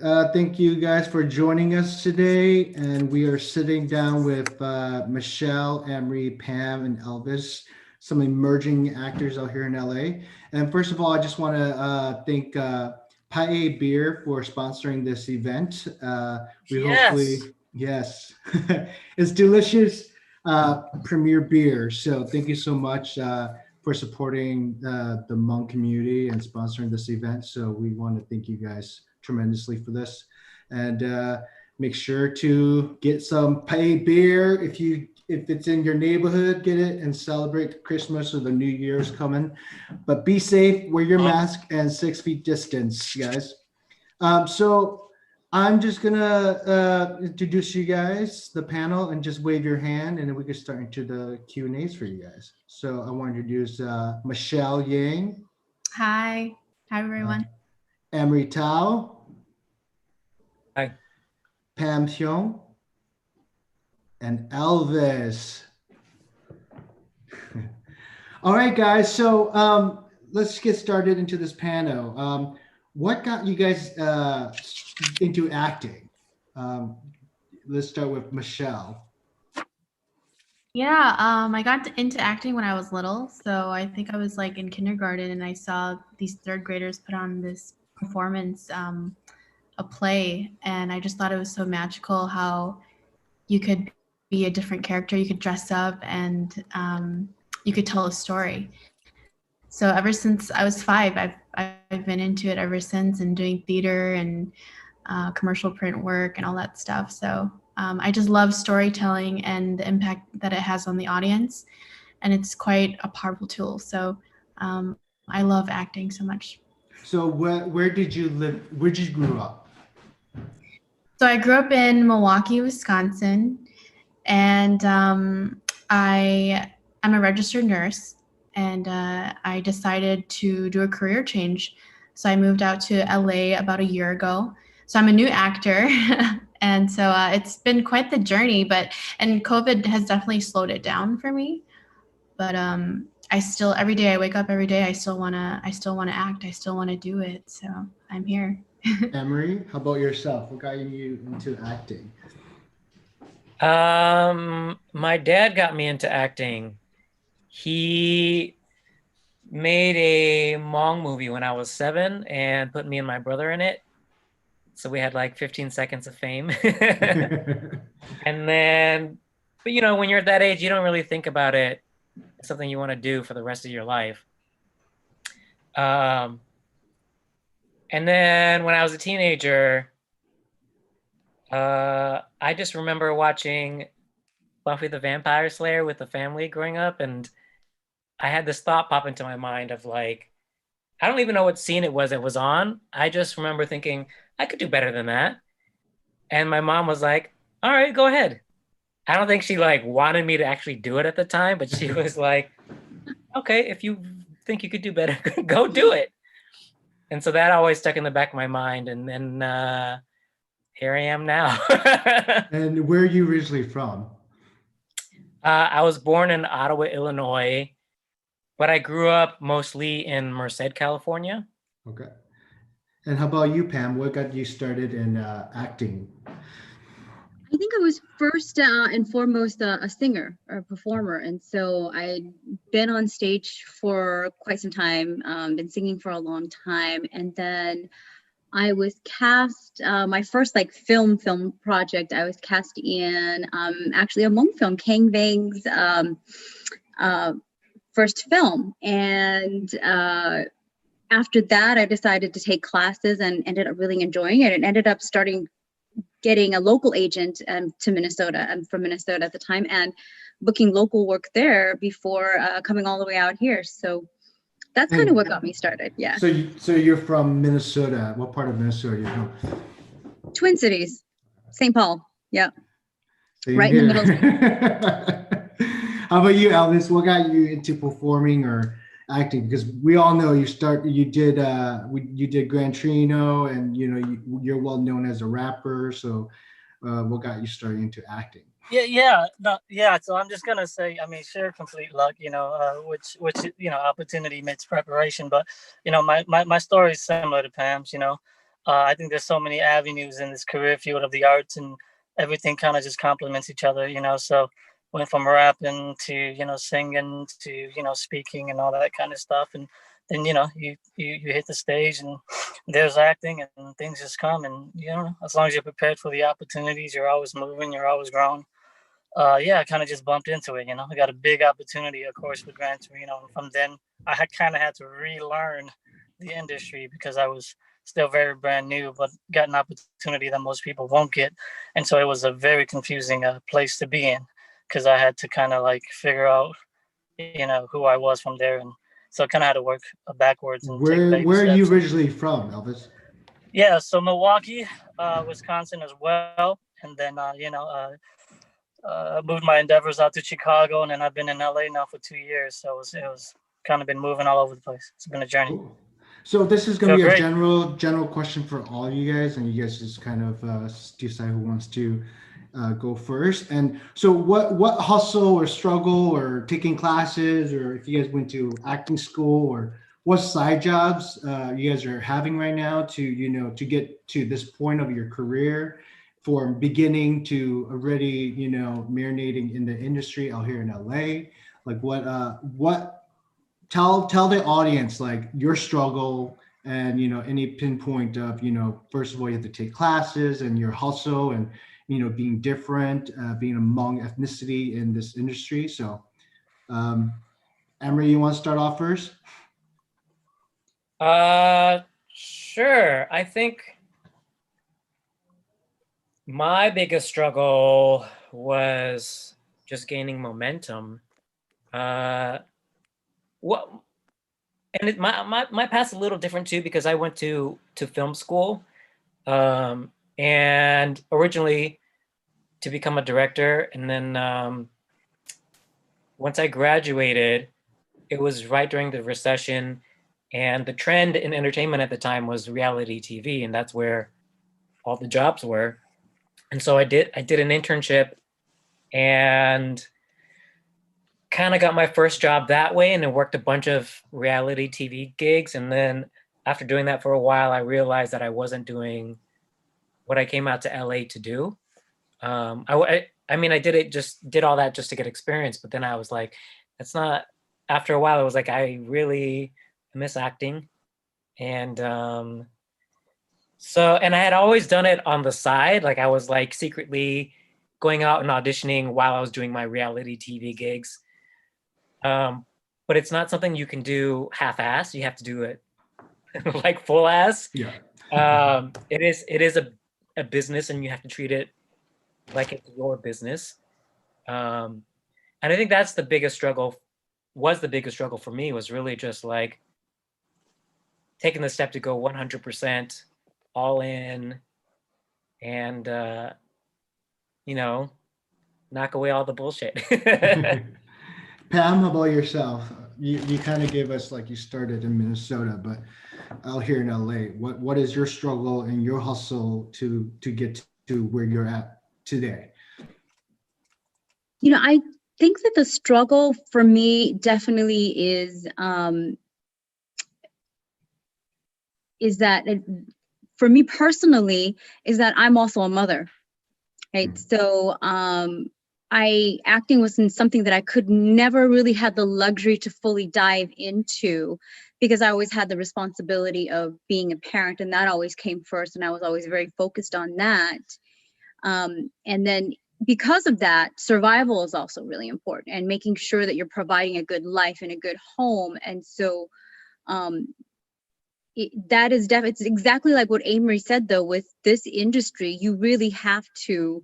Thank you guys for joining us today. And we are sitting down with Michelle, Emery, Pam, and Elvis, some emerging actors out here in LA. And first of all, I just want to thank Pae Beer for sponsoring this event. We Yes. hopefully, yes, it's delicious premier beer. So thank you so much for supporting the Hmong community and sponsoring this event. So we want to thank you guys tremendously for this. And make sure to get some pay beer if it's in your neighborhood, get it and celebrate Christmas or the New Year's coming. But be safe, wear your Mhm. mask, and 6 feet distance, guys. So I'm just gonna introduce you guys, the panel, and just wave your hand, and then we can start into the Q and A's for you guys. So I want to introduce Michelle Yang, Hi. Hi, uh, everyone. Emery Tao, Hi. Pam Hyung, and Elvis. All right, guys. So let's get started into this panel. What got you guys into acting? Um, let's start with Michelle. Yeah, I got into acting when I was little. So I think I was like in kindergarten and I saw these third graders put on this performance, a play. And I just thought it was so magical how you could be a different character, you could dress up and you could tell a story. So ever since I was 5, I've been into it ever since and doing theater and commercial print work and all that stuff. So I just love storytelling and the impact that it has on the audience, and it's quite a powerful tool. So I love acting so much. So where did you live? Where did you grow up? So I grew up in Milwaukee, Wisconsin, and I'm a registered nurse, and I decided to do a career change. So I moved out to LA about a year ago. So I'm a new actor, and so it's been quite the journey. But and COVID has definitely slowed it down for me. But I still every day I wake up every day I still wanna act. I still wanna do it. So I'm here. Emery, how about yourself? What got you into acting? My dad got me into acting. He made a Hmong movie when I was 7 and put me and my brother in it. So we had like 15 seconds of fame. And then, but when you're at that age, you don't really think about it as something you want to do for the rest of your life. Um, and then when I was a teenager, I just remember watching Buffy the Vampire Slayer with the family growing up, and I had this thought pop into my mind of like, I don't even know what scene it was that was on. I just remember thinking I could do better than that. And my mom was like, "All right, go ahead." I don't think she like wanted me to actually do it at the time, but she was like, "Okay, if you think you could do better, go do it." And so that always stuck in the back of my mind. And then here I am now. And where are you originally from? I was born in Ottawa, Illinois, but I grew up mostly in Merced, California. Okay. And how about you, Pam? What got you started in acting? I think I was first and foremost a singer or a performer. And so I'd been on stage for quite some time, been singing for a long time. And then I was cast, my first like film project, I was cast in actually a Hmong film, Kang Bang's uh, first film. And after that, I decided to take classes and ended up really enjoying it and ended up getting a local agent to Minnesota. I'm from Minnesota at the time, and booking local work there before coming all the way out here. So that's kind of And what got me started. Yeah. so you're from Minnesota. What part of Minnesota are you from? Twin Cities, St. Paul. Yeah. Same Right in the middle. How about you, Elvis? What got you into performing or acting? Because we all know you did Gran Torino, and you're well known as a rapper. So, what got you started into acting? Yeah, no, yeah. So I'm just gonna say, I mean, share complete luck, which opportunity meets preparation. But my story is similar to Pam's. I think there's so many avenues in this career field of the arts, and everything kind of just complements each other, you know. So went from rapping to, you know, singing to, you know, speaking and all that kind of stuff. And then, you know, you hit the stage and there's acting and things just come. And, you know, as long as you're prepared for the opportunities, you're always moving, you're always growing. Yeah, I kind of just bumped into it, you know. I got a big opportunity, of course, with Gran Torino. And from then, I had kind of had to relearn the industry because I was still very brand new, but got an opportunity that most people won't get. And so it was a very confusing place to be in because I had to kind of like figure out, you know, who I was from there. And so I kind of had to work backwards and take baby Where are you steps. originally from, Elvis? Yeah, so Milwaukee, Wisconsin as well. And then, you know, moved my endeavors out to Chicago, and then I've been in LA now for 2 years. So it was kind of been moving all over the place. It's been a journey. Cool. So this is going to Feel be a great. general question for all you guys, and you guys just kind of decide who wants to go first. And so what hustle or struggle or taking classes, or if you guys went to acting school, or what side jobs you guys are having right now to, you know, to get to this point of your career, from beginning to already, you know, marinating in the industry out here in LA? Like what tell the audience like your struggle, and, you know, any pinpoint of, you know, first of all, you have to take classes and your hustle, and, you know, being different, being among ethnicity in this industry. So Emery, you want to start off first? Sure. I think my biggest struggle was just gaining momentum. What and my path's a little different too, because I went to film school, and originally to become a director, and then once I graduated, it was right during the recession, and the trend in entertainment at the time was reality TV, and that's where all the jobs were. And so I did an internship and kind of got my first job that way, and then worked a bunch of reality TV gigs. And then after doing that for a while, I realized that I wasn't doing what I came out to LA to do. I mean, I did all that just to get experience, but then I was like, that's not, after a while, I was like, I really miss acting. And and I had always done it on the side. Like I was like secretly going out and auditioning while I was doing my reality TV gigs. But it's not something you can do half-ass. You have to do it like full ass. Yeah. It is a business, and you have to treat it like it's your business. And I think that's the biggest struggle, was the biggest struggle for me, was really just like taking the step to go 100% all in, and you know, knock away all the bullshit. Pam, how about yourself? You kind of gave us, like, you started in Minnesota, but out here in LA, what is your struggle and your hustle to get to where you're at today? You know, I think that the struggle for me definitely is that for me personally is that I'm also a mother, right? So acting wasn't something that I could never really had the luxury to fully dive into, because I always had the responsibility of being a parent, and that always came first, and I was always very focused on that. And then because of that, survival is also really important, and making sure that you're providing a good life and a good home. And so that is definitely, it's exactly like what Amory said, though. With this industry, you really have to,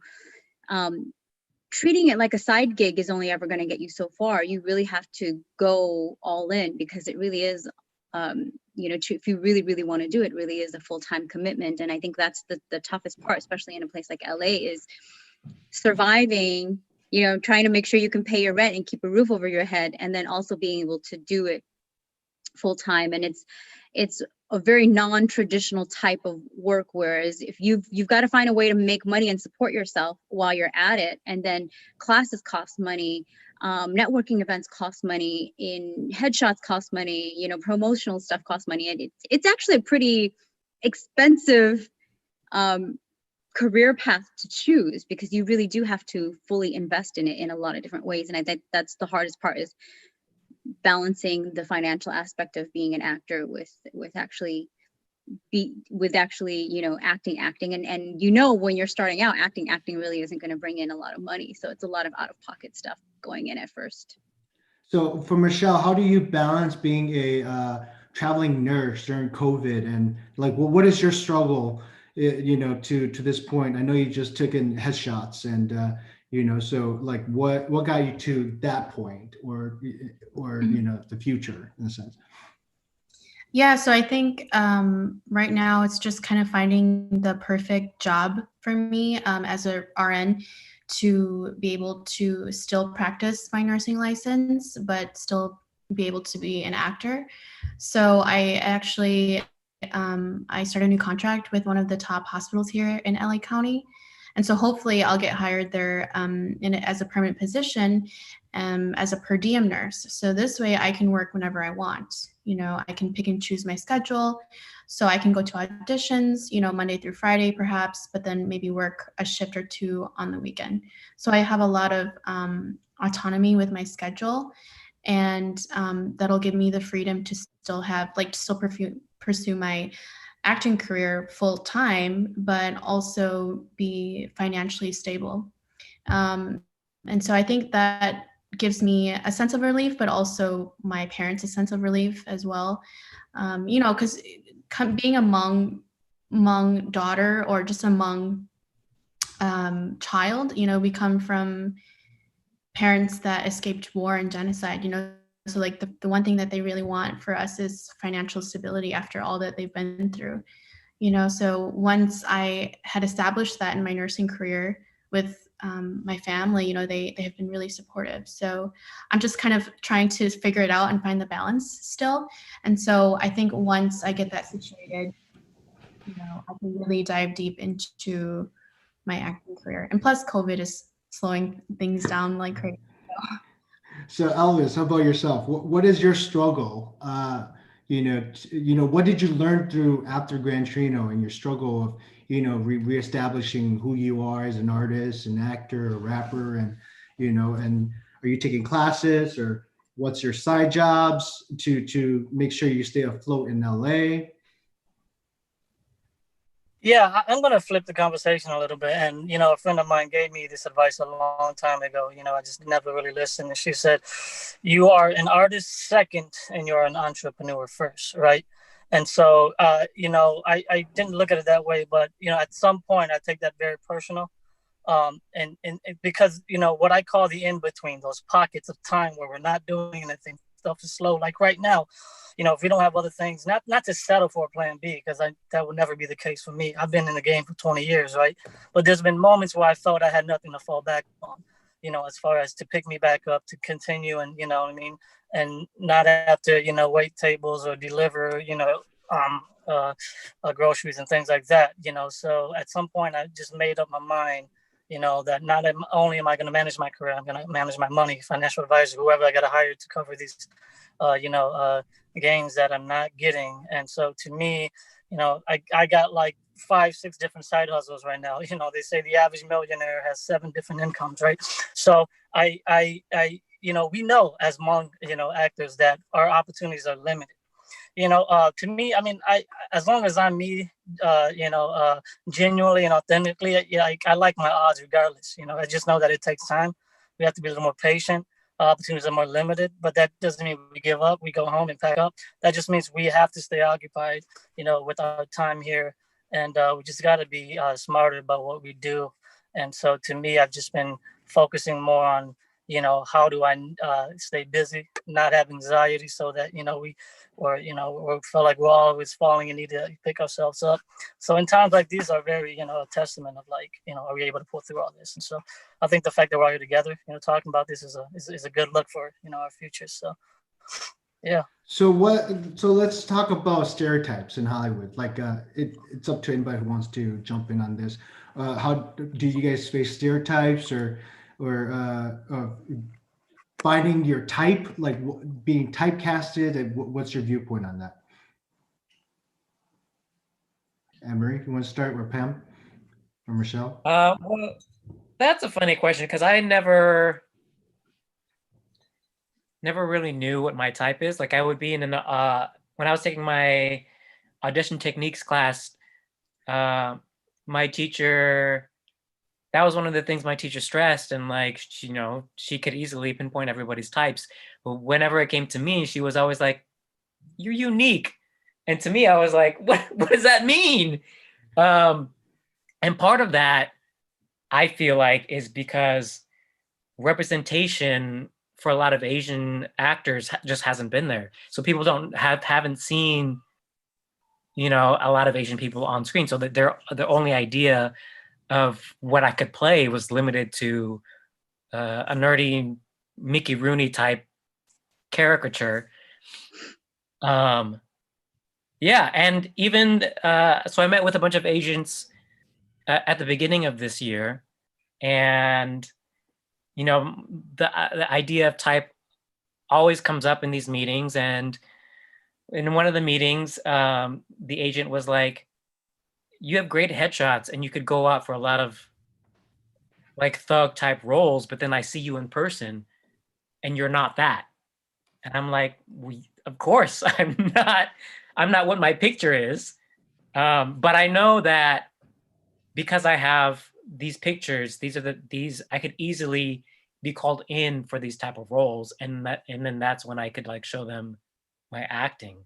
treating it like a side gig is only ever going to get you so far. You really have to go all in, because it really is, you know, if you really, really want to do it, really is a full-time commitment. And I think that's the toughest part, especially in a place like LA, is surviving, you know, trying to make sure you can pay your rent and keep a roof over your head, and then also being able to do it full-time. And it's a very non-traditional type of work, whereas if you've got to find a way to make money and support yourself while you're at it. And then classes cost money, networking events cost money, in headshots cost money, you know, promotional stuff costs money. And it's actually a pretty expensive career path to choose, because you really do have to fully invest in it in a lot of different ways. And I think that's the hardest part, is balancing the financial aspect of being an actor with actually acting. And when you're starting out, acting really isn't going to bring in a lot of money. So it's a lot of out-of-pocket stuff going in at first. So for Michelle, how do you balance being a traveling nurse during COVID, and like, what is your struggle, to this point? I know you just took in headshots, and so like, what got you to that point, or the future in a sense? Yeah, so I think right now it's just kind of finding the perfect job for me as a RN, to be able to still practice my nursing license, but still be able to be an actor. So I actually I started a new contract with one of the top hospitals here in LA County. And so hopefully I'll get hired there as a permanent position as a per diem nurse. So this way I can work whenever I want. I can pick and choose my schedule. So I can go to auditions, Monday through Friday perhaps, but then maybe work a shift or two on the weekend. So I have a lot of autonomy with my schedule, and that'll give me the freedom to still pursue my acting career full time, but also be financially stable. And so I think that gives me a sense of relief, but also my parents a sense of relief as well. Because being a Hmong daughter, or just a Hmong child, we come from parents that escaped war and genocide, so like the one thing that they really want for us is financial stability after all that they've been through. So once I had established that in my nursing career with my family, they have been really supportive. So I'm just kind of trying to figure it out and find the balance still. And so I think once I get that situated, I can really dive deep into my acting career. And plus COVID is slowing things down like crazy. So Elvis, how about yourself? What is your struggle? What did you learn through after Gran Torino, and your struggle of, reestablishing who you are as an artist, an actor, a rapper, and and are you taking classes, or what's your side jobs to make sure you stay afloat in LA? Yeah, I'm going to flip the conversation a little bit. And, a friend of mine gave me this advice a long time ago. I just never really listened. And she said, you are an artist second, and you're an entrepreneur first, right? And so, I didn't look at it that way. But, at some point, I take that very personal. And because, what I call the in-between, those pockets of time where we're not doing anything, stuff is slow. Like right now, if we don't have other things, not to settle for a plan B, because that would never be the case for me. I've been in the game for 20 years, right? But there's been moments where I felt I had nothing to fall back on, as far as to pick me back up, to continue, and, what I mean? And not have to, wait tables or deliver, groceries and things like that, So at some point I just made up my mind, that not only am I going to manage my career, I'm going to manage my money, financial advisor, whoever I got to hire to cover these, gains that I'm not getting. And so to me, I got like 5-6 different side hustles right now. They say the average millionaire has 7 different incomes, right? So I we know as Hmong, actors, that our opportunities are limited. To me, I mean, as long as I'm me, genuinely and authentically, I like my odds regardless. I just know that it takes time. We have to be a little more patient. Opportunities are more limited, but that doesn't mean we give up. We go home and pack up. That just means we have to stay occupied, with our time here, and we just got to be smarter about what we do. And so, to me, I've just been focusing more on, how do I stay busy, not have anxiety, so that we feel like we're always falling and need to pick ourselves up. So in times like these are very, a testament of like, are we able to pull through all this? And so I think the fact that we're all here together, talking about this is a good look for, our future. So yeah. So let's talk about stereotypes in Hollywood. Like it's up to anybody who wants to jump in on this. How do you guys face stereotypes, or finding your type, like being typecasted, and what's your viewpoint on that? Emery, you want to start with Pam or Michelle? Well, that's a funny question because I never really knew what my type is. Like I would be in an when I was taking my audition techniques class, my teacher, that was one of the things my teacher stressed, and like she, she could easily pinpoint everybody's types. But whenever it came to me, she was always like, "You're unique," and to me, I was like, "What does that mean?" And part of that, I feel like, is because representation for a lot of Asian actors just hasn't been there. So people haven't seen, a lot of Asian people on screen. So that the only idea of what I could play was limited to a nerdy Mickey Rooney type caricature. Yeah, and even so, I met with a bunch of Asians at the beginning of this year, and the idea of type always comes up in these meetings. And in one of the meetings, the agent was like, "You have great headshots, and you could go out for a lot of like thug type roles, but then I see you in person, and you're not that." And I'm like, "Of course, I'm not. I'm not what my picture is." But I know that because I have these pictures, these I could easily be called in for these type of roles, and then that's when I could like show them my acting.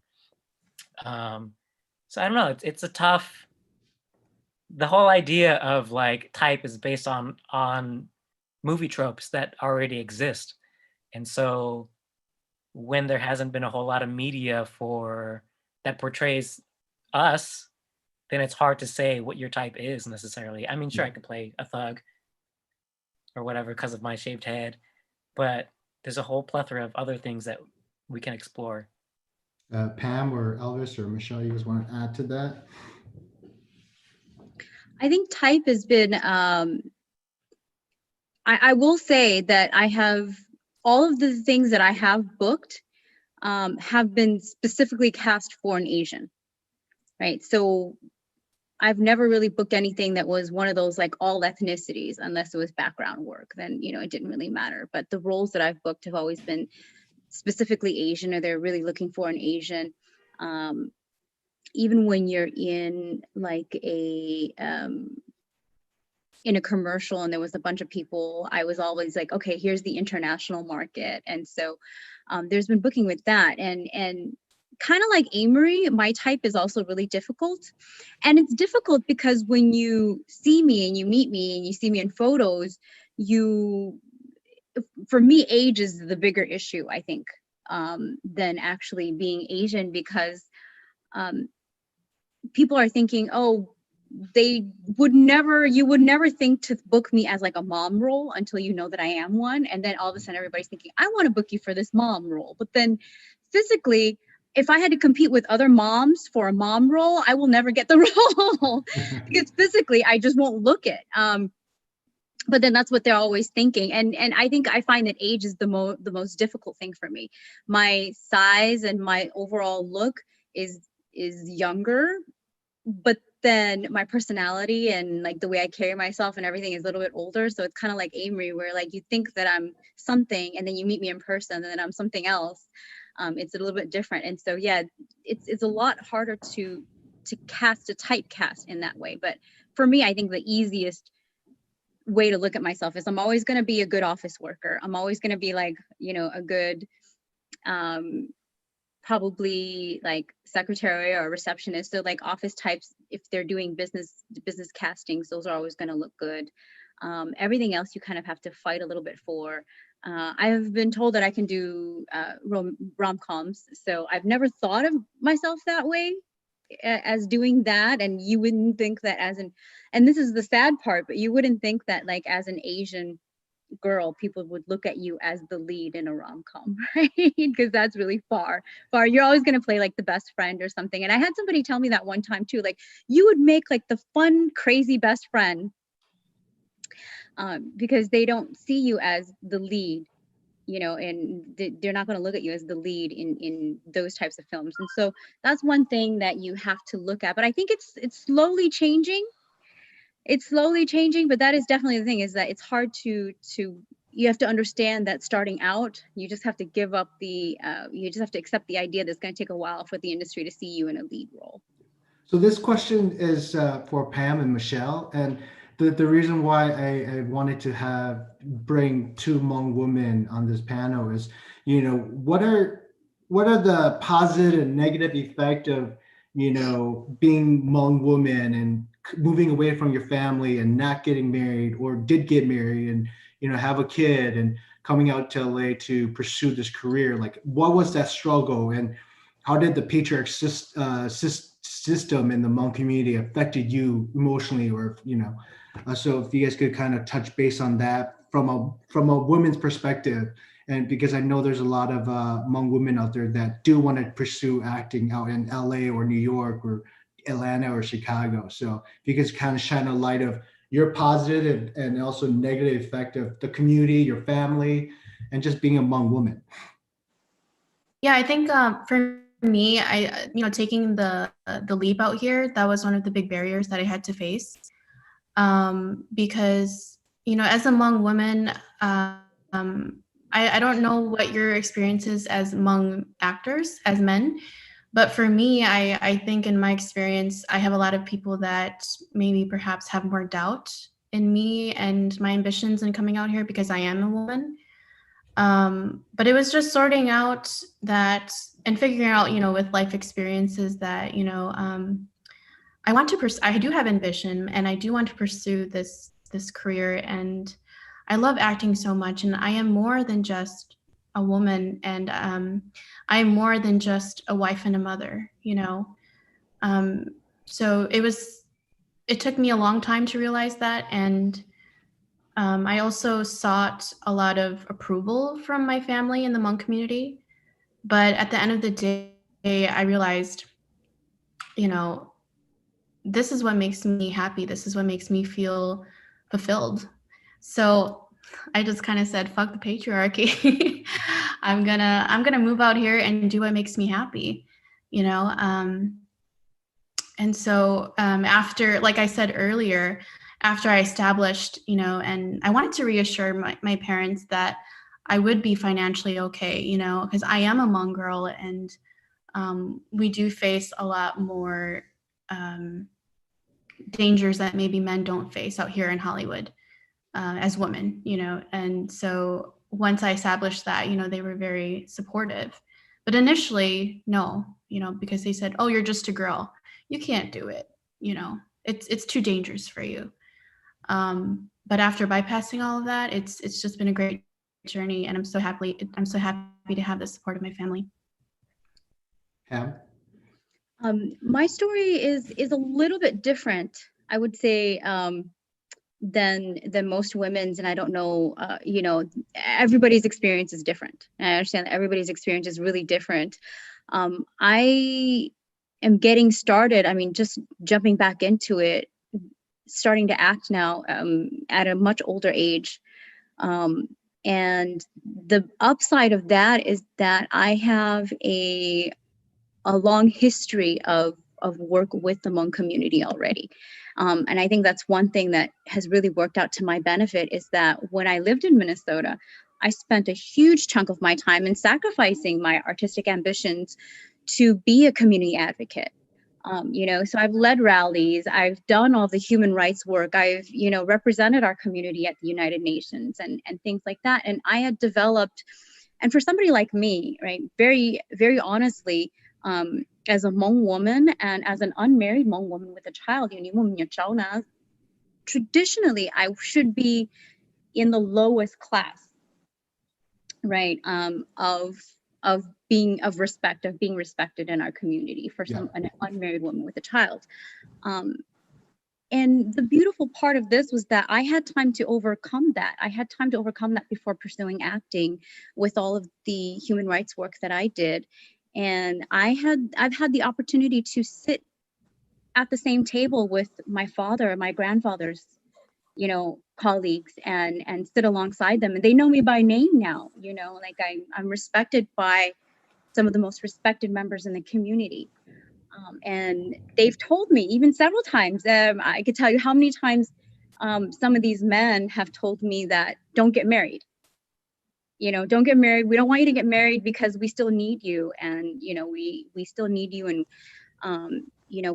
So I don't know. It's a tough. The whole idea of like type is based on movie tropes that already exist, and so when there hasn't been a whole lot of media for that portrays us, then it's hard to say what your type is necessarily. I mean, sure, I could play a thug or whatever because of my shaved head, but there's a whole plethora of other things that we can explore. Pam or Elvis or Michelle, you guys want to add to that? I think type has been, I will say that I have all of the things that I have booked have been specifically cast for an Asian, right? So I've never really booked anything that was one of those like all ethnicities, unless it was background work, then, it didn't really matter. But the roles that I've booked have always been specifically Asian, or they're really looking for an Asian. Even when you're in like in a commercial and there was a bunch of people, I was always like, okay, here's the international market. And so there's been booking with that. And kind of like Amory, my type is also really difficult. And it's difficult because when you see me and you meet me and you see me in photos, for me, age is the bigger issue, I think, than actually being Asian, because people are thinking, oh, you would never think to book me as like a mom role until you know that I am one. And then all of a sudden everybody's thinking, I want to book you for this mom role. But then physically, if I had to compete with other moms for a mom role, I will never get the role because physically I just won't look it. But then that's what they're always thinking. And I find that age is the most difficult thing for me. My size and my overall look is younger, but then my personality and like the way I carry myself and everything is a little bit older. So it's kind of like Amory, where like you think that I'm something and then you meet me in person and then I'm something else. It's a little bit different. And so, yeah, it's a lot harder to cast a typecast in that way. But for me, I think the easiest way to look at myself is I'm always going to be a good office worker. I'm always going to be like, a good, probably like secretary or receptionist. So like office types, if they're doing business castings, those are always going to look good. Everything else you kind of have to fight a little bit for. I've been told that I can do rom-coms, so I've never thought of myself that way as doing that. And you wouldn't think that and this is the sad part, but you wouldn't think that like as an Asian girl, people would look at you as the lead in a rom-com, right? Because that's really far. You're always going to play like the best friend or something. And I had somebody tell me that one time too, like you would make like the fun, crazy best friend because they don't see you as the lead. and they're not going to look at you as the lead in those types of films. And so that's one thing that you have to look at. But I think it's slowly changing. It's slowly changing, but that is definitely the thing, is that it's hard to you have to understand that starting out, you just have to give up you just have to accept the idea that it's going to take a while for the industry to see you in a lead role. So this question is for Pam and Michelle, and the reason why I wanted to bring two Hmong women on this panel is, what are the positive and negative effect of, being Hmong woman and moving away from your family and not getting married, or did get married and have a kid and coming out to LA to pursue this career? Like, what was that struggle, and how did the patriarch system in the Hmong community affected you emotionally, or so if you guys could kind of touch base on that from a woman's perspective, and because I know there's a lot of Hmong women out there that do want to pursue acting out in LA or New York or Atlanta or Chicago. So if you could kind of shine a light of your positive and also negative effect of the community, your family, and just being a Hmong woman. Yeah, I think for me, taking the leap out here, that was one of the big barriers that I had to face, because as a Hmong woman, I don't know what your experience is as Hmong actors, as men, but for me, I think in my experience, I have a lot of people that maybe perhaps have more doubt in me and my ambitions in coming out here because I am a woman. But it was just sorting out that and figuring out, with life experiences that, I want to I do have ambition and I do want to pursue this career, and I love acting so much, and I am more than just a woman, and I am more than just a wife and a mother, so it took me a long time to realize that, and I also sought a lot of approval from my family in the Hmong community. But at the end of the day, I realized, this is what makes me happy. This is what makes me feel fulfilled. So I just kind of said, fuck the patriarchy. I'm gonna move out here and do what makes me happy, and so after, like I said earlier, after I established, and I wanted to reassure my parents that I would be financially okay, because I am a Hmong girl, and we do face a lot more dangers that maybe men don't face out here in Hollywood as women, and so once I established that, they were very supportive. But initially, no, because they said, oh, you're just a girl. You can't do it. It's too dangerous for you. But after bypassing all of that, it's just been a great journey, and I'm so happy to have the support of my family. Pam? My story is a little bit different, I would say, than most women's, and I don't know, everybody's experience is different. And I understand that everybody's experience is really different. I am getting started. I mean, just jumping back into it, starting to act now at a much older age. And the upside of that is that I have a long history of work with the Hmong community already. And I think that's one thing that has really worked out to my benefit, is that when I lived in Minnesota, I spent a huge chunk of my time in sacrificing my artistic ambitions to be a community advocate. So I've led rallies, I've done all the human rights work, I've, represented our community at the United Nations and things like that. And I had developed, and for somebody like me, right, very, very honestly, as a Hmong woman and as an unmarried Hmong woman with a child, traditionally I should be in the lowest class, right, of being respected in our community for an unmarried woman with a child. And the beautiful part of this was that I had time to overcome that. I had time to overcome that before pursuing acting with all of the human rights work that I did. And I've had the opportunity to sit at the same table with my father and my grandfathers colleagues and sit alongside them, and they know me by name now. Like I'm respected by some of the most respected members in the community. And they've told me even several times, I could tell you how many times some of these men have told me that don't get married. Don't get married. We don't want you to get married because we still need you. And, we still need you. And,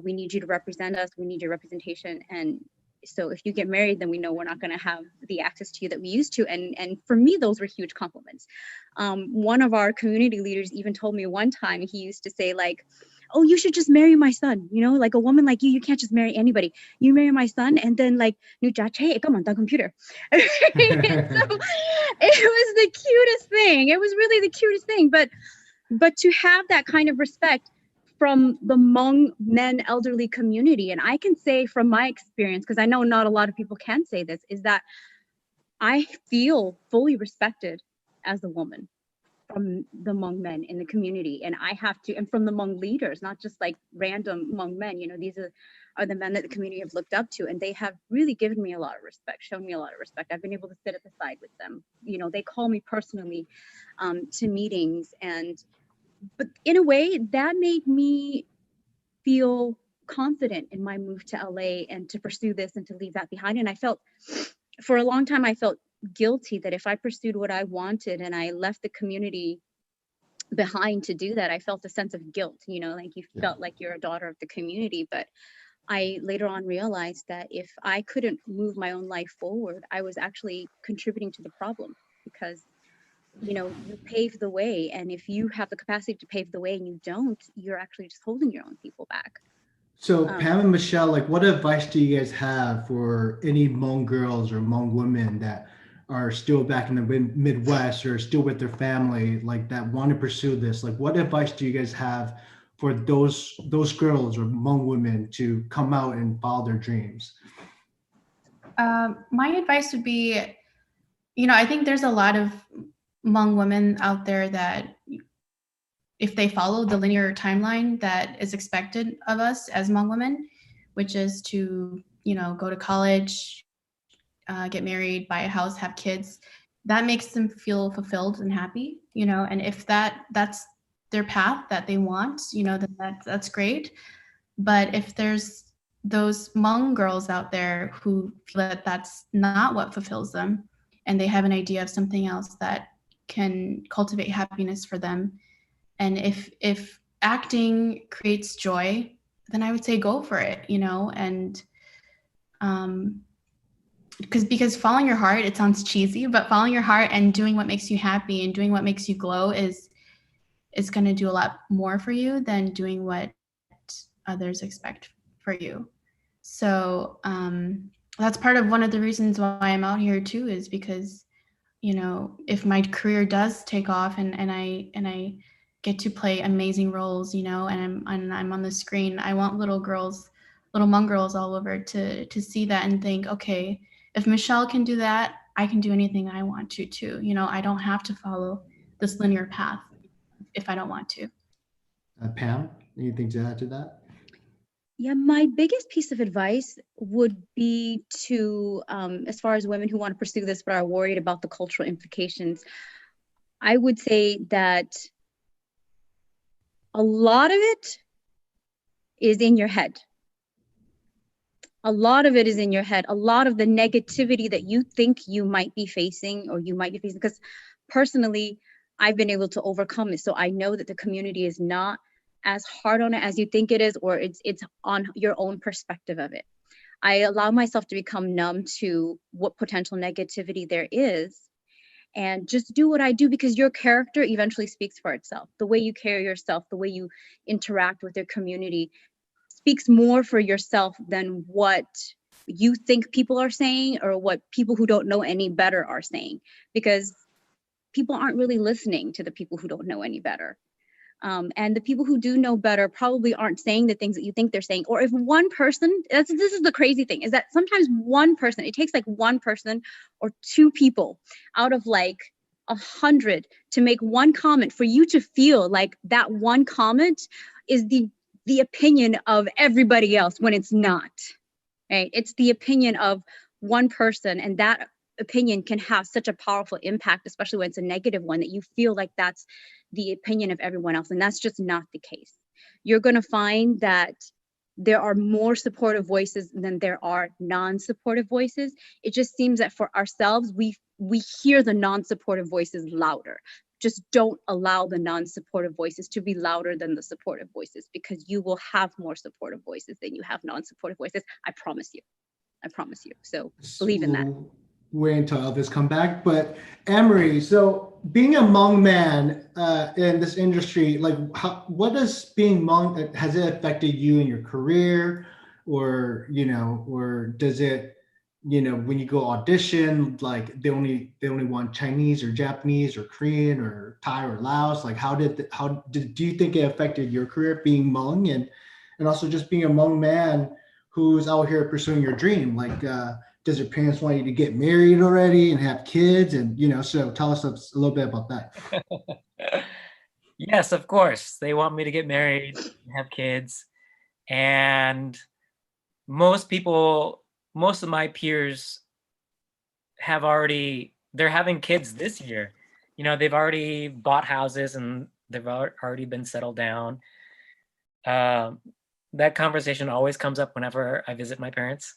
we need you to represent us. We need your representation. And so if you get married, then we know we're not going to have the access to you that we used to. And for me, those were huge compliments. One of our community leaders even told me one time, he used to say like, oh, you should just marry my son. Like a woman like you can't just marry anybody. You marry my son, and then like, come on, the computer. So it was the cutest thing. It was really the cutest thing. But to have that kind of respect from the Hmong men elderly community, and I can say from my experience, because I know not a lot of people can say this, is that I feel fully respected as a woman from the Hmong men in the community. And and from the Hmong leaders, not just like random Hmong men, these are the men that the community have looked up to, and they have really given me a lot of respect, shown me a lot of respect. I've been able to sit at the side with them. They call me personally to meetings, but in a way that made me feel confident in my move to LA and to pursue this and to leave that behind. And for a long time, I felt guilty that if I pursued what I wanted and I left the community behind to do that, I felt a sense of guilt, like you felt like you're a daughter of the community. But I later on realized that if I couldn't move my own life forward, I was actually contributing to the problem, because you pave the way, and if you have the capacity to pave the way and you don't, you're actually just holding your own people back. So Pam and Michelle, like, what advice do you guys have for any Hmong girls or Hmong women that are still back in the Midwest or still with their family, like that want to pursue this? Like, what advice do you guys have for those girls or Hmong women to come out and follow their dreams? My advice would be, I think there's a lot of Hmong women out there that if they follow the linear timeline that is expected of us as Hmong women, which is to, go to college, get married, buy a house, have kids, that makes them feel fulfilled and happy, and if that's their path that they want, then that's great. But if there's those Hmong girls out there who feel that that's not what fulfills them, and they have an idea of something else that can cultivate happiness for them, and if acting creates joy, then I would say go for it, and because following your heart, it sounds cheesy, but following your heart and doing what makes you happy and doing what makes you glow is going to do a lot more for you than doing what others expect for you. So that's part of one of the reasons why I'm out here too, is because, if my career does take off and I get to play amazing roles, and I'm on the screen, I want little Hmong girls all over to see that and think, okay, if Michelle can do that, I can do anything I want to too. I don't have to follow this linear path if I don't want to. Pam, anything to add to that? Yeah, my biggest piece of advice would be to, as far as women who want to pursue this but are worried about the cultural implications, I would say that a lot of it is in your head. A lot of it is in your head. A lot of the negativity that you think you might be facing, because personally, I've been able to overcome it. So I know that the community is not as hard on it as you think it is, or it's on your own perspective of it. I allow myself to become numb to what potential negativity there is and just do what I do, because your character eventually speaks for itself. The way you carry yourself, the way you interact with your community speaks more for yourself than what you think people are saying or what people who don't know any better are saying, because people aren't really listening to the people who don't know any better. And the people who do know better probably aren't saying the things that you think they're saying. Or if one person, this is the crazy thing, is that sometimes one person, it takes like one person or two people out of like 100 to make one comment for you to feel like that one comment is the opinion of everybody else, when it's not, right? It's the opinion of one person, and that opinion can have such a powerful impact, especially when it's a negative one, that you feel like that's the opinion of everyone else. And that's just not the case. You're going to find that there are more supportive voices than there are non-supportive voices. It just seems that for ourselves, we hear the non-supportive voices louder. Just don't allow the non-supportive voices to be louder than the supportive voices, because you will have more supportive voices than you have non-supportive voices. I promise you. I promise you. So believe in that. We'll wait until Elvis come back. But Emery, so being a Hmong man in this industry, like what does being Hmong, has it affected you in your career, or or does it, when you go audition, like they only want Chinese or Japanese or Korean or Thai or Laos? Like do you think it affected your career being Hmong, and also just being a Hmong man who's out here pursuing your dream? Like, does your parents want you to get married already and have kids? And, so tell us a little bit about that. Yes, of course. They want me to get married and have kids. And most of my peers they're having kids this year. They've already bought houses and they've already been settled down. That conversation always comes up whenever I visit my parents.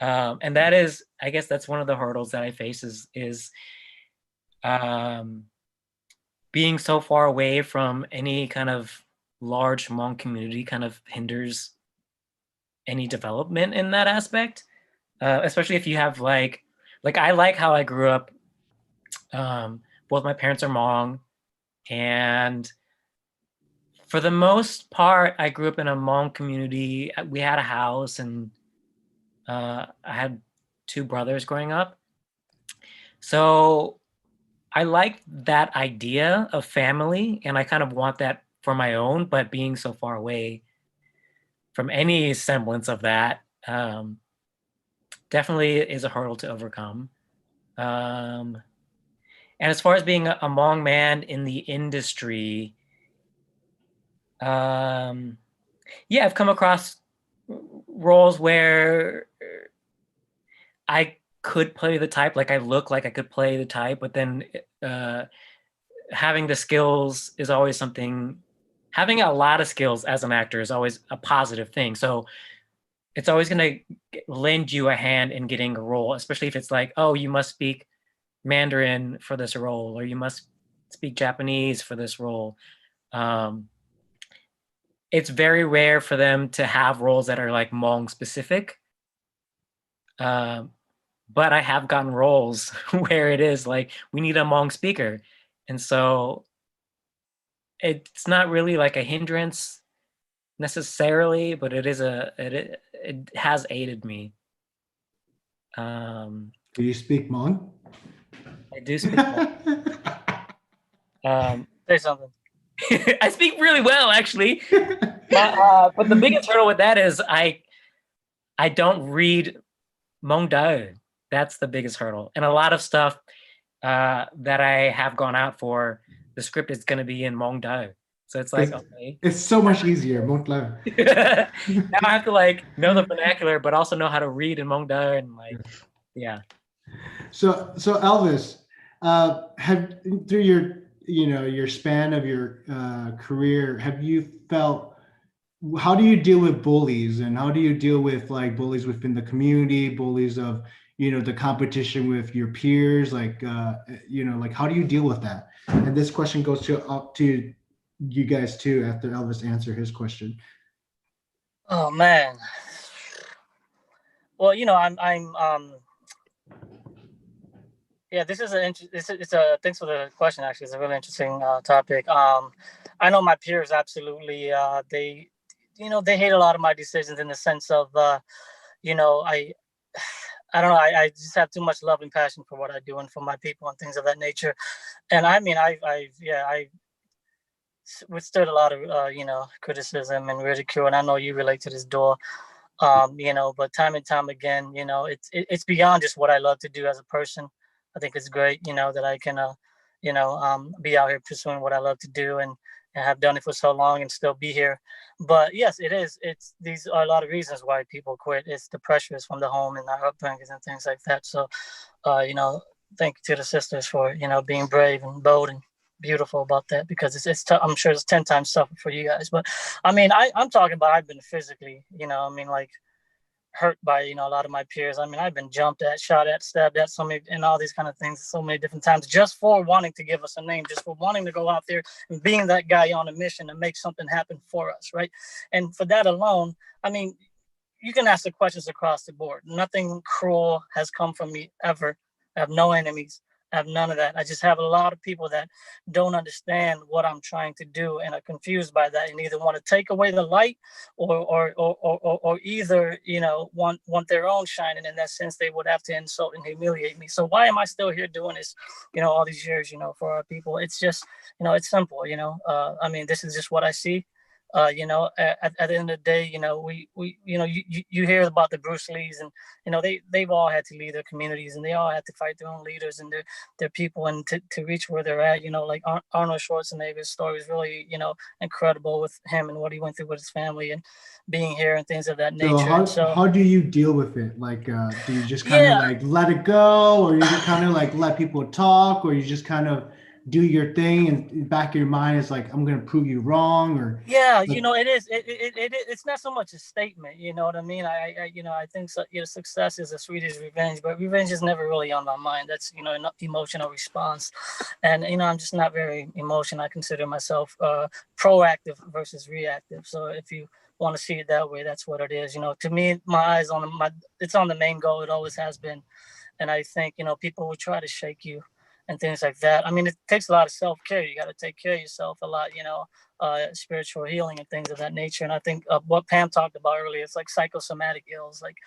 And that is, I guess that's one of the hurdles that I face is being so far away from any kind of large Hmong community kind of hinders any development in that aspect. Especially if you have like I like how I grew up. Both my parents are Hmong, and for the most part, I grew up in a Hmong community. We had a house, and I had 2 brothers growing up. So I like that idea of family, and I kind of want that for my own, but being so far away from any semblance of that definitely is a hurdle to overcome. And as far as being a Hmong man in the industry, yeah, I've come across roles where I could play the type, like I look like I could play the type, but then having the skills is always something. Having a lot of skills as an actor is always a positive thing. So it's always going to lend you a hand in getting a role, especially if it's like, oh, you must speak Mandarin for this role, or you must speak Japanese for this role. It's very rare for them to have roles that are like Hmong specific. But I have gotten roles where it is like, we need a Hmong speaker. And so it's not really like a hindrance necessarily, but it has aided me. Do you speak Hmong? I do speak Hmong. Say something. I speak really well, actually. But the biggest hurdle with that is I don't read Hmong Dao. That's the biggest hurdle. And a lot of stuff that I have gone out for, the script is going to be in Hmong Dao. So it's like, okay. It's so much easier. Hmong Dao. Now I have to like know the vernacular, but also know how to read in Hmong Dao, and like, yeah. So Elvis, have through your your span of your career, have you felt, how do you deal with bullies, and how do you deal with like bullies within the community, bullies of the competition with your peers, like like how do you deal with that? And this question goes to you guys too, after Elvis answer his question. Oh man. Well, yeah, this is thanks for the question. Actually, it's a really interesting topic. I know my peers absolutely. They hate a lot of my decisions in the sense of, I don't know. I just have too much love and passion for what I do and for my people and things of that nature. And I mean, I withstood a lot of criticism and ridicule, and I know you relate to this, Doua. But time and time again, it's beyond just what I love to do as a person. I think it's great, that I can, be out here pursuing what I love to do, and and have done it for so long and still be here. But yes, it is. These are a lot of reasons why people quit. It's the pressures from the home and our upbringings and things like that. So, thank you to the sisters for, being brave and bold and beautiful about that, because it's I'm sure it's 10 times tougher for you guys. But I mean, I'm talking about, I've been physically, like hurt by, a lot of my peers. I mean, I've been jumped at, shot at, stabbed at, so many, and all these kind of things so many different times, just for wanting to give us a name, just for wanting to go out there and being that guy on a mission to make something happen for us, right? And for that alone, I mean, you can ask the questions across the board. Nothing cruel has come from me ever. I have no enemies. I have none of that. I just have a lot of people that don't understand what I'm trying to do and are confused by that, and either want to take away the light or either, want their own shine. And in that sense, they would have to insult and humiliate me. So why am I still here doing this, all these years, for our people? It's just, it's simple, I mean, this is just what I see. At the end of the day, you hear about the Bruce Lees, and they've all had to leave their communities, and they all had to fight their own leaders and their people, and to reach where they're at. Like Arnold Schwarzenegger's story is really incredible with him and what he went through with his family and being here and things of that nature. So how do you deal with it? Like, do you just kind of like let it go, or you just kind of like let people talk, or you just kind of do your thing, and in the back of your mind is like, I'm going to prove you wrong? Or it is. It's not so much a statement. You know what I mean? I think so, success is as sweet as revenge, but revenge is never really on my mind. That's an emotional response, and I'm just not very emotional. I consider myself proactive versus reactive. So if you want to see it that way, that's what it is. To me, my eyes it's on the main goal. It always has been, and I think people will try to shake you and things like that. I mean, it takes a lot of self-care. You got to take care of yourself a lot, spiritual healing and things of that nature. And I think what Pam talked about earlier, it's like psychosomatic ills. Like,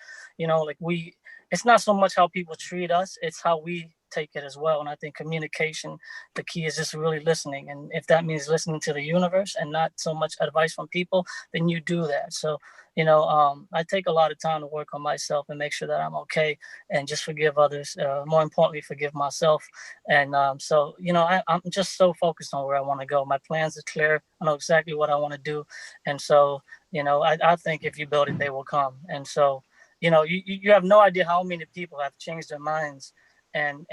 it's not so much how people treat us, it's how we take it as well. And I think communication, the key is just really listening. And if that means listening to the universe and not so much advice from people, then you do that. So, I take a lot of time to work on myself and make sure that I'm okay, and just forgive others. More importantly, forgive myself. And so, I'm just so focused on where I want to go. My plans are clear. I know exactly what I want to do. And so, I think if you build it, they will come. And so, you have no idea how many people have changed their minds and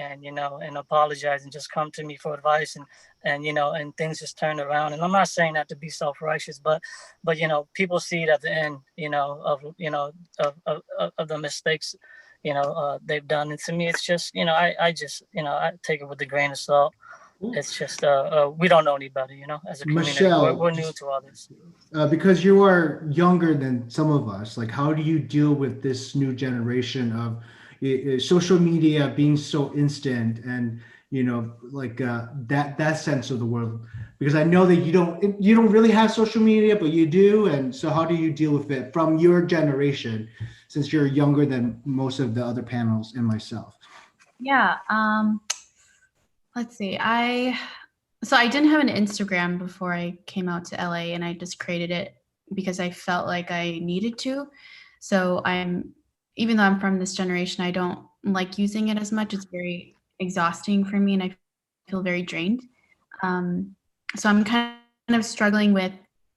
apologize and just come to me for advice, and things just turn around. And I'm not saying that to be self-righteous, but people see it at the end, of the mistakes, they've done. And to me, it's just, I take it with a grain of salt. It's just, we don't know anybody, as a community. Michelle, we're new to others. Because you are younger than some of us, like, how do you deal with this new generation of social media being so instant, and that sense of the world? Because I know that you don't really have social media, but you do. And so how do you deal with it from your generation, since you're younger than most of the other panels and myself? Let's see. So I didn't have an Instagram before I came out to LA, and I just created it because I felt like I needed to. So even though I'm from this generation, I don't like using it as much. It's very exhausting for me, and I feel very drained. So I'm kind of struggling with,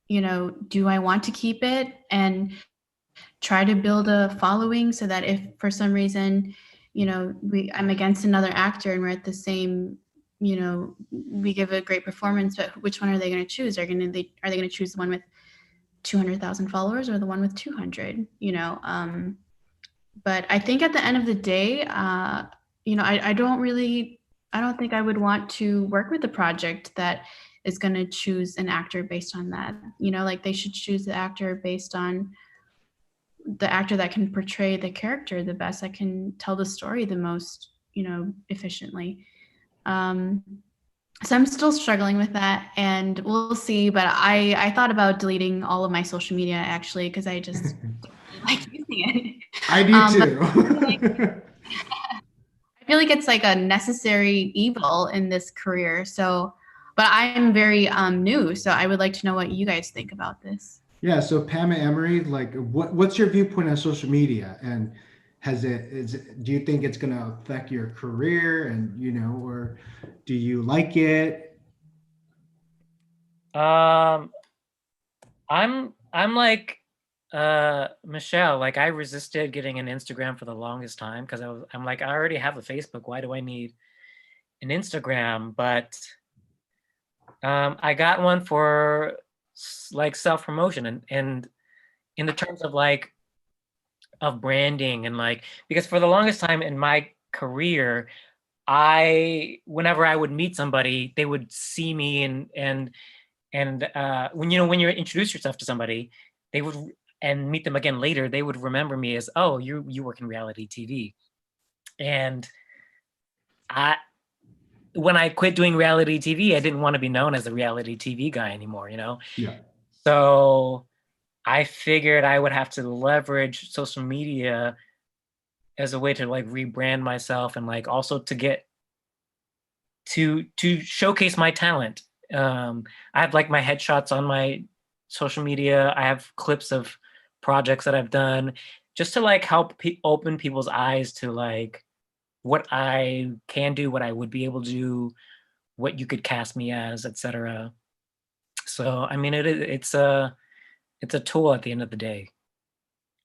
do I want to keep it and try to build a following, so that if for some reason, I'm against another actor and we're at the same, we give a great performance, but which one are they going to choose? Are they going to choose the one with 200,000 followers or the one with 200? But I think at the end of the day, I don't think I would want to work with a project that is going to choose an actor based on that. Like, they should choose the actor based on the actor that can portray the character the best, that can tell the story the most, efficiently. So I'm still struggling with that, and we'll see. But I thought about deleting all of my social media, actually, because I just don't like using it. I do too. I feel like it's like a necessary evil in this career. So, but I'm very new, so I would like to know what you guys think about this. Yeah. So Pam and Emery, like, what's your viewpoint on social media, and do you think it's going to affect your career, and or do you like it? I'm like Michelle, like I resisted getting an Instagram for the longest time because I'm like, I already have a Facebook. Why do I need an Instagram? But I got one for like self-promotion and in the terms of like of branding and like because for the longest time in my career, whenever I would meet somebody, they would see me and when when you introduce yourself to somebody, they would and meet them again later, they would remember me as, oh, you work in reality TV. And I when I quit doing reality TV, I didn't want to be known as a reality TV guy anymore, Yeah. So I figured I would have to leverage social media as a way to like rebrand myself and like also to get to showcase my talent. I have like my headshots on my social media. I have clips of projects that I've done just to like help open people's eyes to like what I can do, what I would be able to do, what you could cast me as, etc. So I mean, it's a tool at the end of the day.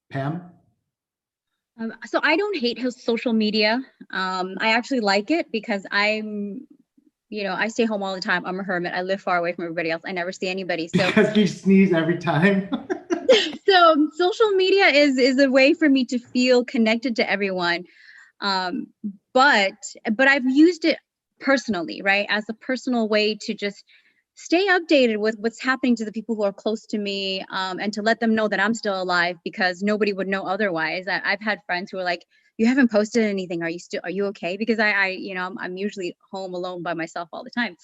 Pam? So I don't hate social media. I actually like it because I stay home all the time. I'm a hermit. I live far away from everybody else. I never see anybody. So Because you sneeze every time. so social media is a way for me to feel connected to everyone. But I've used it personally, right? As a personal way to just stay updated with what's happening to the people who are close to me, and to let them know that I'm still alive because nobody would know otherwise. I've had friends who are like, you haven't posted anything. Are you okay? Because I'm usually home alone by myself all the time.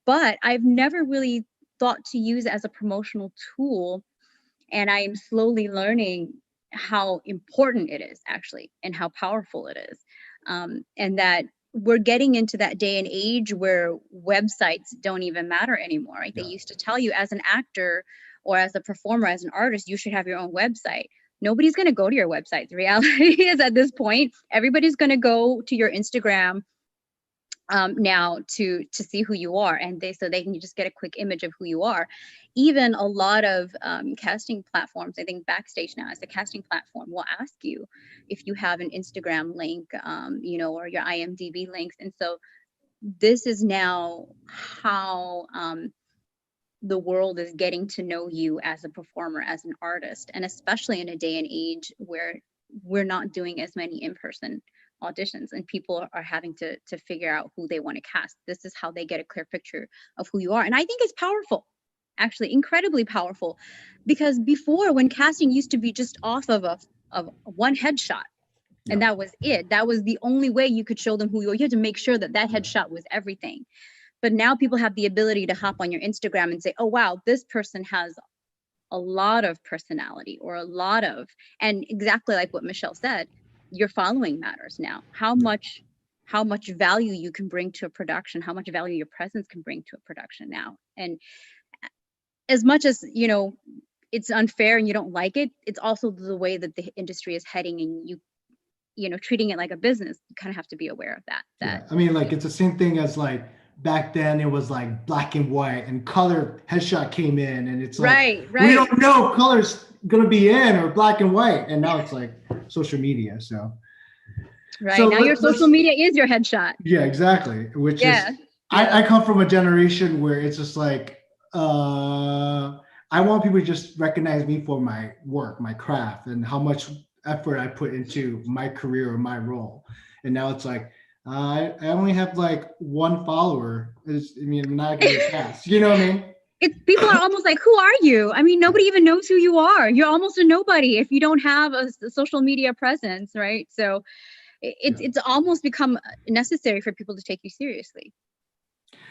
But I've never really thought to use it as a promotional tool. And I am slowly learning how important it is actually and how powerful it is. And that we're getting into that day and age where websites don't even matter anymore, right? Yeah. They used to tell you as an actor or as a performer, as an artist, you should have your own website. Nobody's going to go to your website. The reality is at this point, everybody's going to go to your Instagram now to see who you are, and so they can just get a quick image of who you are. Even a lot of casting platforms, I think Backstage now as a casting platform will ask you if you have an Instagram link, or your IMDb links. And so this is now how the world is getting to know you as a performer, as an artist, and especially in a day and age where we're not doing as many in-person auditions and people are having to figure out who they want to cast. This is how they get a clear picture of who you are. And I think it's powerful, actually incredibly powerful, because before, when casting used to be just off of one headshot, and that was it. That was the only way you could show them who you are. You had to make sure that headshot was everything. But now people have the ability to hop on your Instagram and say, oh, wow, this person has a lot of personality or and exactly like what Michelle said, your following matters now. How much value you can bring to a production, how much value your presence can bring to a production now. And as much as, it's unfair and you don't like it, it's also the way that the industry is heading, and treating it like a business. You kind of have to be aware of that. Yeah. I mean, like, it's the same thing as like back then it was like black and white and color headshot came in, and it's like, right. we don't know color's gonna be in or black and white, and now it's like social media. So now your social media is your headshot. Yeah, exactly. Which is I come from a generation where it's just like I want people to just recognize me for my work, my craft, and how much effort I put into my career or my role. And now it's like I only have like one follower. I'm not gonna get cast. You know what I mean? People are almost like, who are you? I mean, nobody even knows who you are. You're almost a nobody if you don't have a social media presence, right? So it's almost become necessary for people to take you seriously.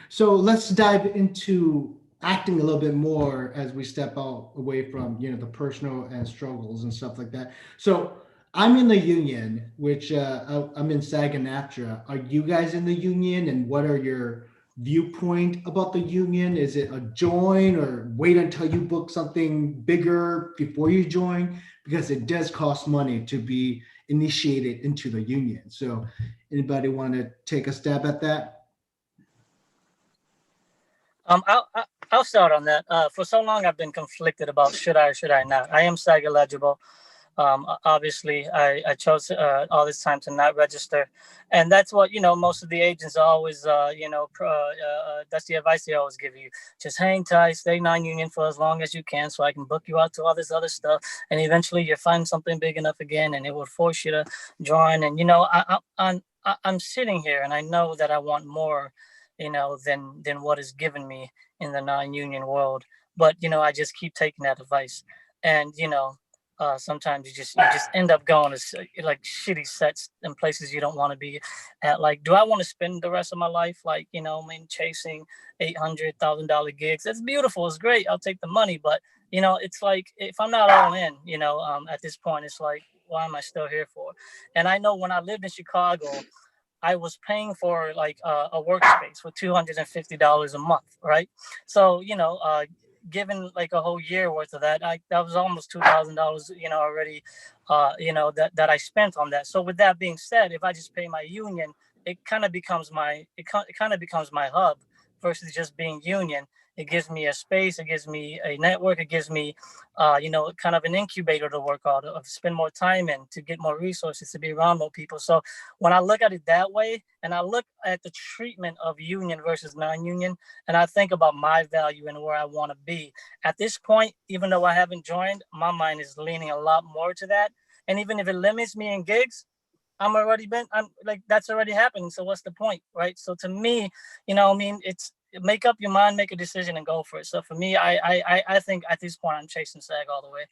So let's dive into acting a little bit more as we step out away from the personal and struggles and stuff like that. So I'm in the union, which I'm in SAG-AFTRA. Are you guys in the union, and what are your viewpoint about the union? Is it a join or wait until you book something bigger before you join? Because it does cost money to be initiated into the union. So anybody want to take a stab at that? I'll start on that. For so long, I've been conflicted about should I or should I not. I am SAG eligible. Obviously, I chose all this time to not register, and that's what most of the agents are always that's the advice they always give you. Just hang tight, stay non-union for as long as you can, so I can book you out to all this other stuff, and eventually you find something big enough again, and it will force you to join. And I'm sitting here, and I know that I want more, than what is given me in the non-union world. But I just keep taking that advice, and sometimes you just end up going to like shitty sets and places you don't want to be at. Like, do I want to spend the rest of my life chasing $800,000 gigs? That's beautiful, it's great, I'll take the money, but it's like, if I'm not all in, at this point, it's like, why am I still here for? And I know when I lived in Chicago, I was paying for like a workspace for $250 a month, right? So given like a whole year worth of that, that was almost $2,000, already, that I spent on that. So with that being said, if I just pay my union, it kind of becomes my hub versus just being union. It gives me a space, it gives me a network, it gives me, kind of an incubator to work on, to spend more time in, to get more resources, to be around more people. So when I look at it that way, and I look at the treatment of union versus non-union, and I think about my value and where I want to be at this point, even though I haven't joined, my mind is leaning a lot more to that. And even if it limits me in gigs, I'm like, that's already happening. So what's the point, right? So to me, it's make up your mind, make a decision, and go for it. So for me, I think at this point, I'm chasing SAG all the way.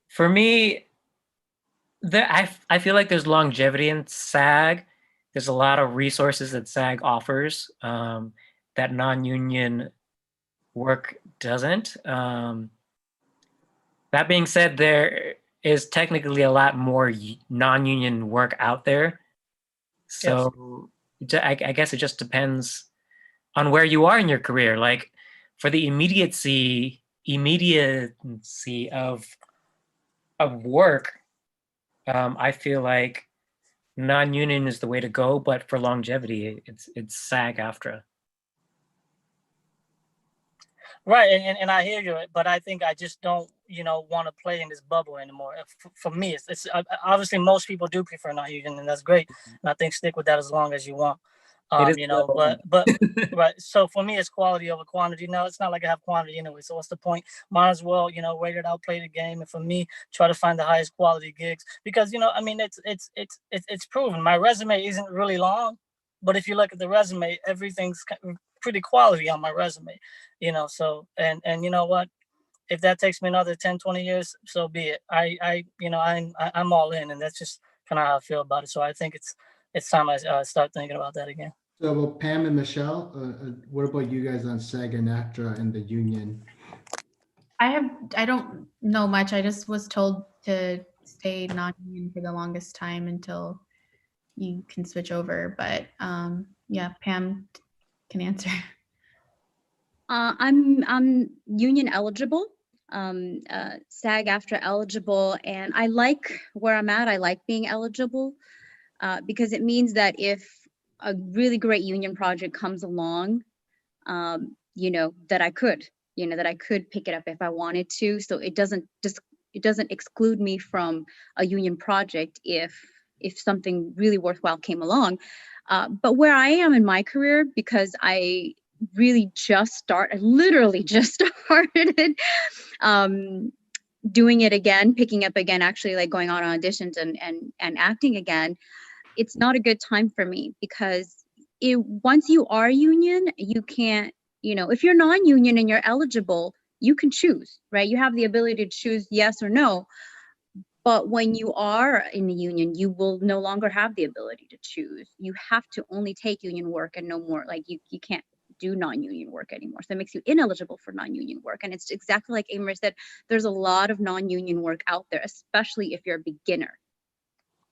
For me, I feel like there's longevity in SAG. There's a lot of resources that SAG offers that non-union work doesn't. That being said, there is technically a lot more non-union work out there. So yes. I guess it just depends on where you are in your career. Like, for the immediacy of work, I feel like non-union is the way to go. But for longevity, it's SAG-AFTRA. Right, and I hear you, but I think I just don't, want to play in this bubble anymore. For me, it's obviously most people do prefer non-union, and that's great. And I think stick with that as long as you want. But right. So for me, it's quality over quantity. No, it's not like I have quantity anyway. So what's the point? Might as well, wait it out, play the game, and for me, try to find the highest quality gigs because it's proven. My resume isn't really long, but if you look at the resume, everything's pretty quality on my resume, so and you know what, if that takes me another 10-20 years, so be it. I'm all in, and that's just kind of how I feel about it. So I think it's time I start thinking about that again. So, well, Pam and Michelle, what about you guys on SAG and AFTRA and the union? I don't know much. I just was told to stay non-union for the longest time until you can switch over, but yeah, Pam can answer. I'm union eligible, SAG-AFTRA eligible, and I like where I'm at. I like being eligible because it means that if a really great union project comes along, that I could pick it up if I wanted to. So it doesn't exclude me from a union project if something really worthwhile came along. But where I am in my career, because I literally just started doing it again, picking up again, actually like going on auditions and acting again, it's not a good time for me because once you are union, you can't, if you're non-union and you're eligible, you can choose, right? You have the ability to choose yes or no. But when you are in the union, you will no longer have the ability to choose. You have to only take union work and no more. Like you can't do non-union work anymore. So it makes you ineligible for non-union work. And it's exactly like Amber said, there's a lot of non-union work out there, especially if you're a beginner.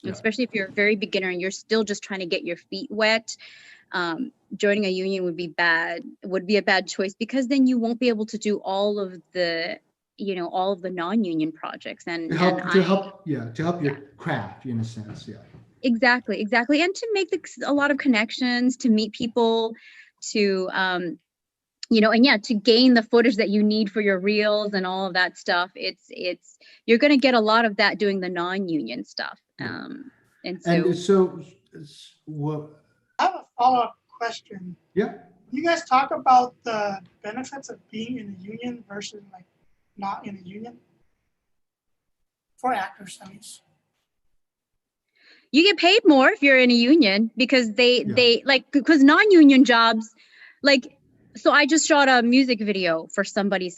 Yeah. Especially if you're a very beginner and you're still just trying to get your feet wet. Joining a union would be a bad choice because then you won't be able to do all of the non-union projects to help your craft in a sense. Yeah. Exactly, exactly. And to make a lot of connections, to meet people, to you know, and yeah, to gain the footage that you need for your reels and all of that stuff. It's you're going to get a lot of that doing the non-union stuff. And so And so, what? I have a follow-up question. Yeah. You guys talk about the benefits of being in a union versus like not in a union for actors, at least. you get paid more if you're in a union because they like, because non-union jobs, like, so I just shot a music video for somebody's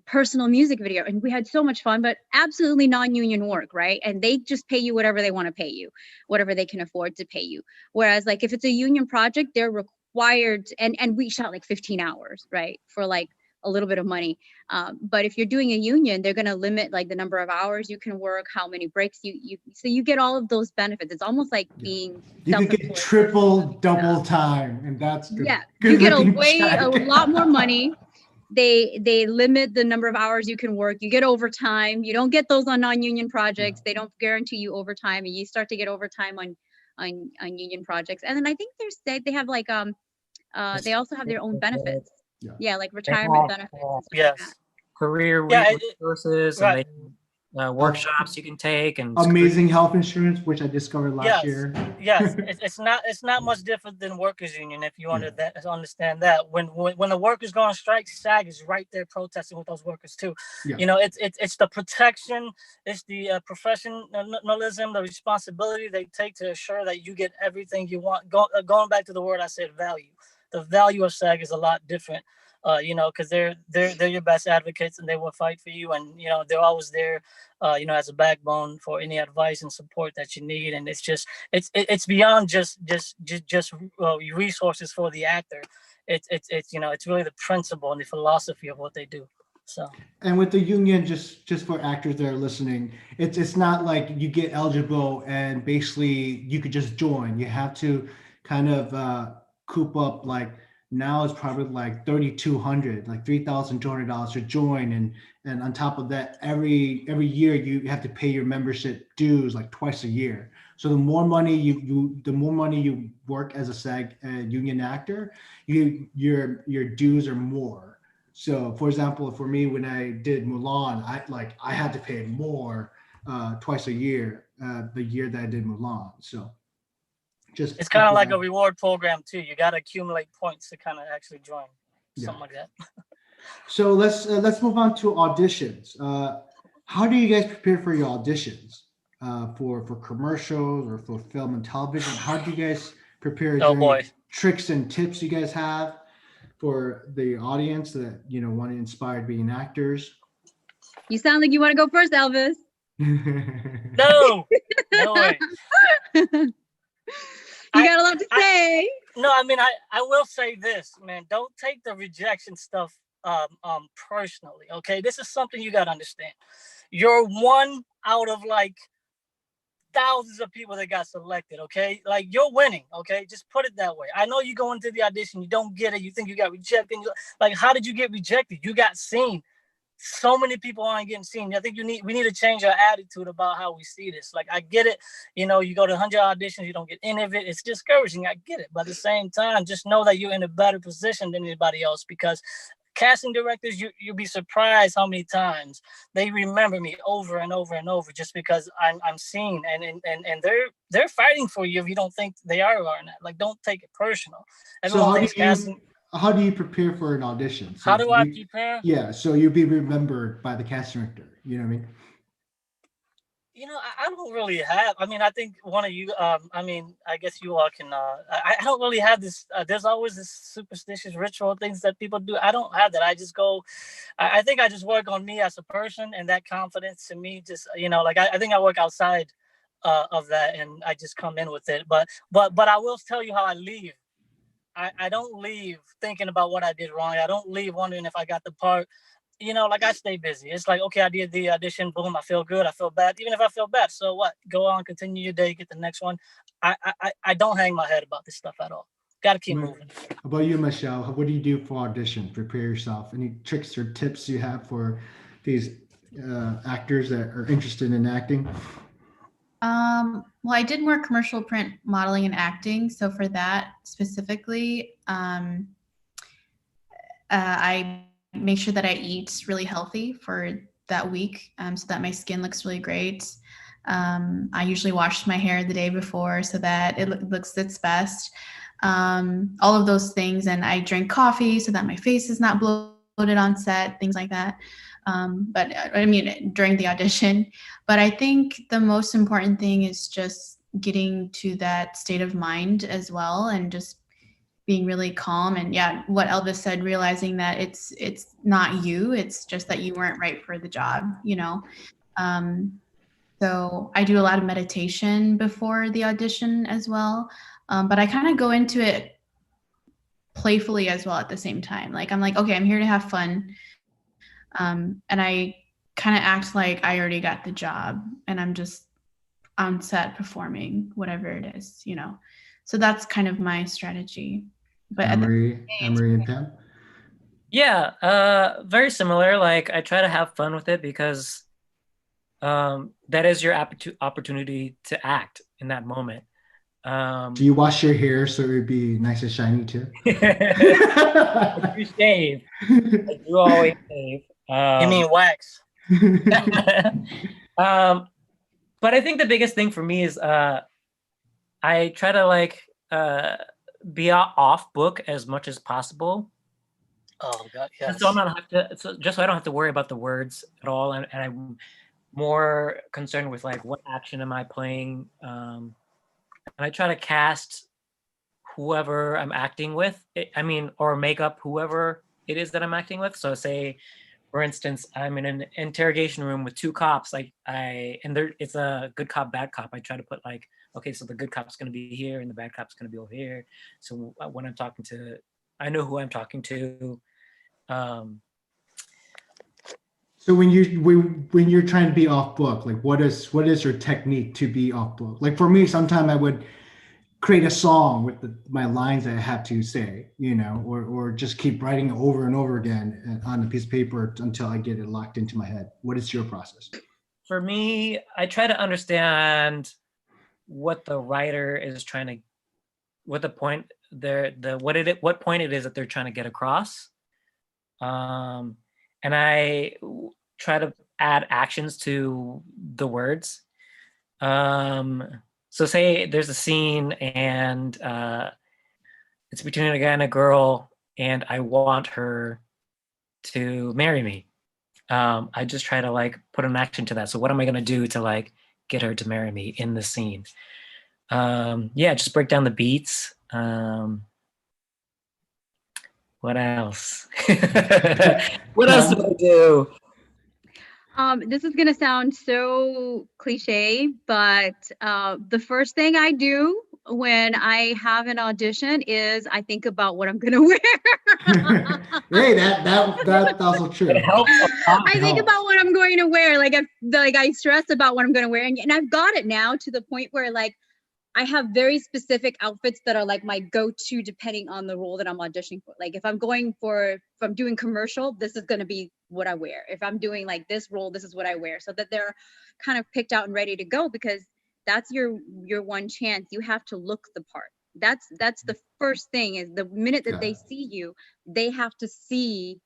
personal music video, and we had so much fun, but absolutely non-union work, right? And they just pay you whatever they want to pay you, whatever they can afford to pay you. Whereas like if it's a union project, they're required, and we shot like 15 hours, right? For like a little bit of money. But if you're doing a union, they're going to limit like the number of hours you can work, how many breaks so you get all of those benefits. It's almost like being You could get self-employed. triple, double time, and that's good. Yeah, good you get a looking lot check. more money. They limit the number of hours you can work. You get overtime. You don't get those on non-union projects. They don't guarantee you overtime, and you start to get overtime on union projects. And then I think they have like they also have their own benefits. Yeah, like retirement benefits and stuff like that. Yes. Career Yeah, resources, right. and they, workshops you can take, and Amazing health insurance, which I discovered last Yes. year. Yes, it's not much different than workers union if you understand that. When the workers go on strike, SAG is right there protesting with those workers too. Yeah. You know, it's the protection, it's the professionalism, the responsibility they take to assure that you get everything you want. Going back to the word I said, value. The value of SAG is a lot different. You know, because they're your best advocates, and they will fight for you, and you know they're always there, you know, as a backbone for any advice and support that you need. And it's beyond just resources for the actor. It's you know, it's really the principle and the philosophy of what they do. So. And with the union, just for actors that are listening, it's not like you get eligible and basically you could just join. You have to kind of coop up, like now it's probably like $3,200, like $3,200 to join, and on top of that, every year you have to pay your membership dues like twice a year. So the more money you work as a SAG union actor, your dues are more. So for example, for me, when I did Mulan, I had to pay more twice a year, the year that I did Mulan. So It's kind of like a reward program too. You got to accumulate points to kind of actually join, something like that. So let's move on to auditions. How do you guys prepare for your auditions for commercials or for film and television? How do you guys prepare? Oh boy, tricks and tips you guys have for the audience that want to inspire being actors? You sound like you want to go first, Elvis. No way. You got a lot to say. No, I mean, I will say this, man. Don't take the rejection stuff personally, okay? This is something you got to understand. You're one out of like thousands of people that got selected, okay? Like, you're winning, okay? Just put it that way. I know you go into the audition, you don't get it, you think you got rejected. Like, how did you get rejected? You got seen. So many people aren't getting seen. I think we need to change our attitude about how we see this. Like, I get it, you know, you go to 100 auditions, you don't get any of it. It's discouraging. I get it. But at the same time, just know that you're in a better position than anybody else, because casting directors, you'll be surprised how many times they remember me over and over and over just because I'm seen, and they're fighting for you if you don't think they are or not. Like, don't take it personal. Everyone thinks casting. How do you prepare for an audition? So how do I prepare? Yeah, so you'll be remembered by the casting director. You know what I mean? You know, I don't really have. I mean, I think one of you. I mean, I guess you all can. I don't really have this. There's always this superstitious ritual things that people do. I don't have that. I just go. I think I just work on me as a person, and that confidence in me. Just like I think I work outside of that, and I just come in with it. But I will tell you how I leave. I don't leave thinking about what I did wrong. I don't leave wondering if I got the part. Like, I stay busy. It's like, okay, I did the audition. Boom, I feel good. I feel bad. Even if I feel bad, so what? Go on, continue your day, get the next one. I don't hang my head about this stuff at all. Got to keep moving. How about you, Michelle? What do you do for audition? Prepare yourself. Any tricks or tips you have for these actors that are interested in acting? Well, I did more commercial print modeling and acting. So for that specifically, I make sure that I eat really healthy for that week, so that my skin looks really great. I usually wash my hair the day before so that it looks its best. All of those things, and I drink coffee so that my face is not bloated on set, things like that. But I mean, during the audition. But I think the most important thing is just getting to that state of mind as well, and just being really calm. And yeah, what Elvis said, realizing that it's not you, it's just that you weren't right for the job, you know. So I do a lot of meditation before the audition as well. But I kind of go into it playfully as well at the same time. Like I'm like, okay, I'm here to have fun. And I kind of act like I already got the job and I'm just on set performing whatever it is, you know. So that's kind of my strategy. But at the Emery and Pam? Yeah, very similar. Like I try to have fun with it because that is your opportunity to act in that moment. Do you wash your hair so it would be nice and shiny too? I do shave. I do always shave. You mean wax? But I think the biggest thing for me is I try to like be off book as much as possible. Oh God, yes. So I'm not have to, so just so I don't have to worry about the words at all, and I'm more concerned with like what action am I playing, and I try to cast whoever I'm acting with. I mean, or make up whoever it is that I'm acting with. So say, for instance, I'm in an interrogation room with two cops. Like it's a good cop, bad cop. I try to put like, okay, so the good cop's going to be here and the bad cop's going to be over here. So when I'm talking to, I know who I'm talking to. So when you're trying to be off book, like what is your technique to be off book? Like for me, sometimes I would create a song with my lines that I have to say, you know, or just keep writing it over and over again on a piece of paper until I get it locked into my head. What is your process? For me, I try to understand what the writer is trying to, what the point what point it is that they're trying to get across. And I try to add actions to the words. So say there's a scene and it's between a guy and a girl and I want her to marry me. I just try to like put an action to that. So what am I going to do to like get her to marry me in the scene? Yeah, just break down the beats. What else? What else do I do? This is gonna sound so cliche, but the first thing I do when I have an audition is I think about what I'm gonna wear. Hey, that's also true. It helps a lot. I think about what I'm going to wear. Like I stress about what I'm going to wear, and I've got it now to the point where like I have very specific outfits that are like my go-to depending on the role that I'm auditioning for. Like if I'm doing commercial, this is going to be what I wear. If I'm doing like this role, this is what I wear, so that they're kind of picked out and ready to go, because that's your one chance. You have to look the part. That's the first thing, is the minute that they see you, they have to see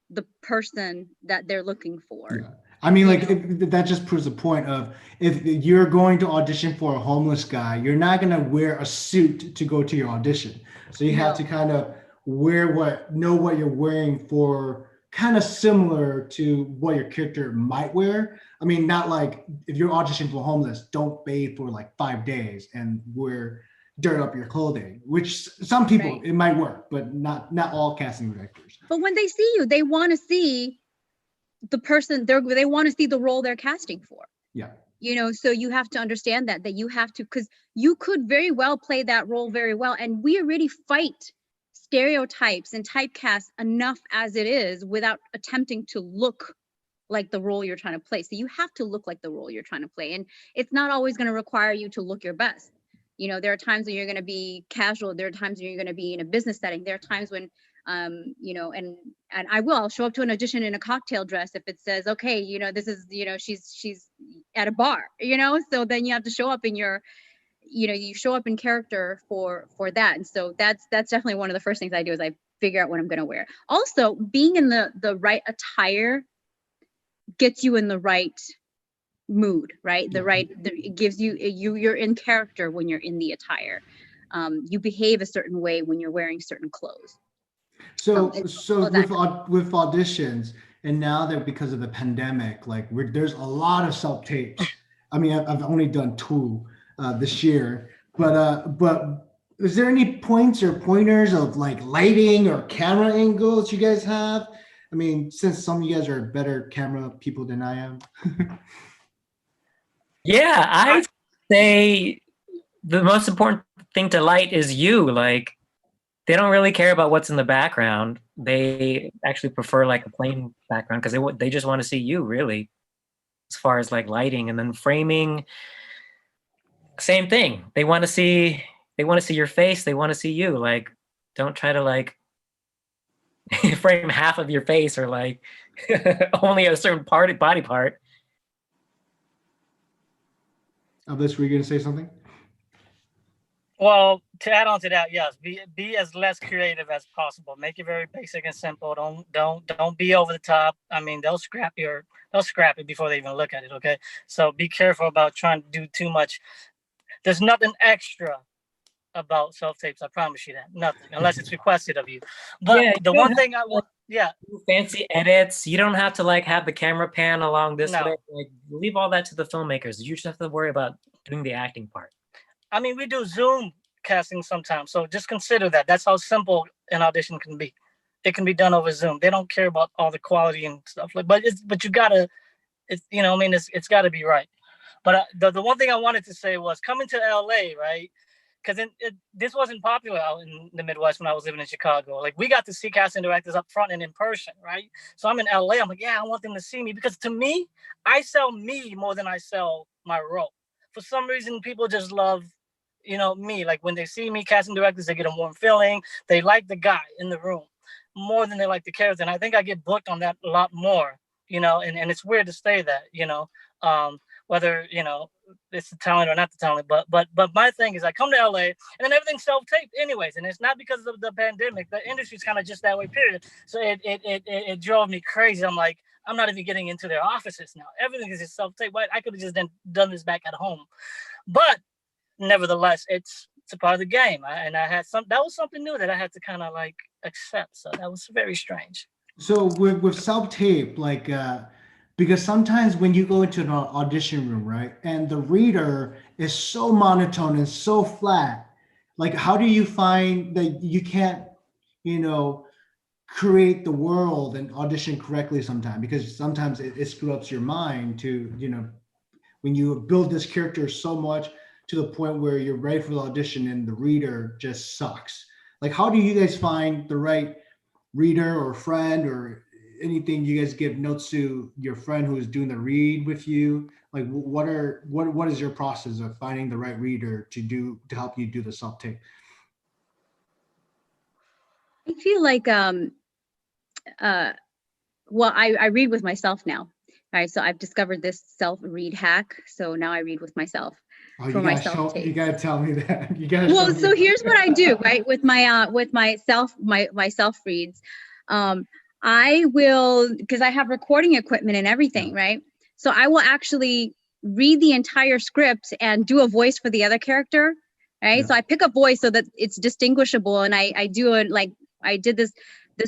the person that they're looking for. Yeah. I mean, like that just proves the point of, if you're going to audition for a homeless guy, you're not going to wear a suit to go to your audition. So you have to kind of know what you're wearing for, kind of similar to what your character might wear. I mean, not like if you're auditioning for homeless, don't bathe for like 5 days and wear dirt up your clothing, which some people it might work, but not all casting directors. But when they see you, they want to see the person they want to see the role they're casting for. Yeah. You know, so you have to understand that you have to, because you could very well play that role very well. And we already fight stereotypes and typecasts enough as it is without attempting to look like the role you're trying to play. So you have to look like the role you're trying to play. And it's not always going to require you to look your best. You know, there are times when you're going to be casual. There are times when you're going to be in a business setting. There are times when you know, and I'll show up to an audition in a cocktail dress if it says, okay, you know, this is, you know, she's at a bar, you know? So then you have to show up in your, you know, you show up in character for that. And so that's definitely one of the first things I do is I figure out what I'm going to wear. Also, being in the right attire gets you in the right mood, right? It gives you, you're in character when you're in the attire. You behave a certain way when you're wearing certain clothes. So all that with auditions, and now that because of the pandemic, like there's a lot of self tapes. I mean, I've only done 2 this year, but is there any points or pointers of like lighting or camera angles you guys have? I mean, since some of you guys are better camera people than I am. Yeah, I'd say the most important thing to light is you. Like, they don't really care about what's in the background. They actually prefer like a plain background because they just want to see you, really, as far as like lighting. And then framing, same thing. They want to see your face. They want to see you. Like, don't try to like frame half of your face or like only a certain body part. Abyss, were you going to say something? Well, to add on to that, yes, be as less creative as possible. Make it very basic and simple. Don't be over the top. I mean, they'll scrap it before they even look at it. Okay, so be careful about trying to do too much. There's nothing extra about self tapes. I promise you that. Nothing, unless it's requested of you. But Yeah, the one thing I want, fancy edits. You don't have to like have the camera pan along this No. way. Like, leave all that to the filmmakers. You just have to worry about doing the acting part. I mean, we do Zoom casting sometimes, so just consider that. That's how simple an audition can be. It can be done over Zoom. They don't care about all the quality and stuff like. But you gotta, it's you know, I mean, it's got to be right. But the one thing I wanted to say was coming to LA, right? Because this wasn't popular out in the Midwest when I was living in Chicago. Like, we got to see casting directors up front and in person, right? So I'm in LA. I'm like, yeah, I want them to see me because to me, I sell me more than I sell my role. For some reason, people just love, you know, me. Like, when they see me casting directors, they get a warm feeling. They like the guy in the room more than they like the character. And I think I get booked on that a lot more, you know, and it's weird to say that, you know, whether, you know, it's the talent or not the talent. But my thing is I come to LA and then everything's self-taped anyways. And it's not because of the pandemic. The industry's kind of just that way, period. So it drove me crazy. I'm like, I'm not even getting into their offices now. Everything is just self-taped. I could have just done this back at home. But nevertheless, it's a part of the game. I had that was something new that I had to kind of like accept. So that was very strange. So with self-tape, like because sometimes when you go into an audition room, right, and the reader is so monotone and so flat, like how do you find that you can't, you know, create the world and audition correctly sometimes? Because sometimes it screws up your mind to, you know, when you build this character so much to the point where you're ready for the audition and the reader just sucks. Like, how do you guys find the right reader or friend or anything? You guys give notes to your friend who is doing the read with you? Like, what is your process of finding the right reader to help you do the self tape? I feel like well, I read with myself now. All right, so I've discovered this self-read hack. So now I read with myself. Oh, for my self-tape. You gotta tell me that. You gotta. Well, so here's what I do, right? With my self reads, I will, because I have recording equipment and everything, right? So I will actually read the entire script and do a voice for the other character, right? Yeah. So I pick a voice so that it's distinguishable, and I do it like I did this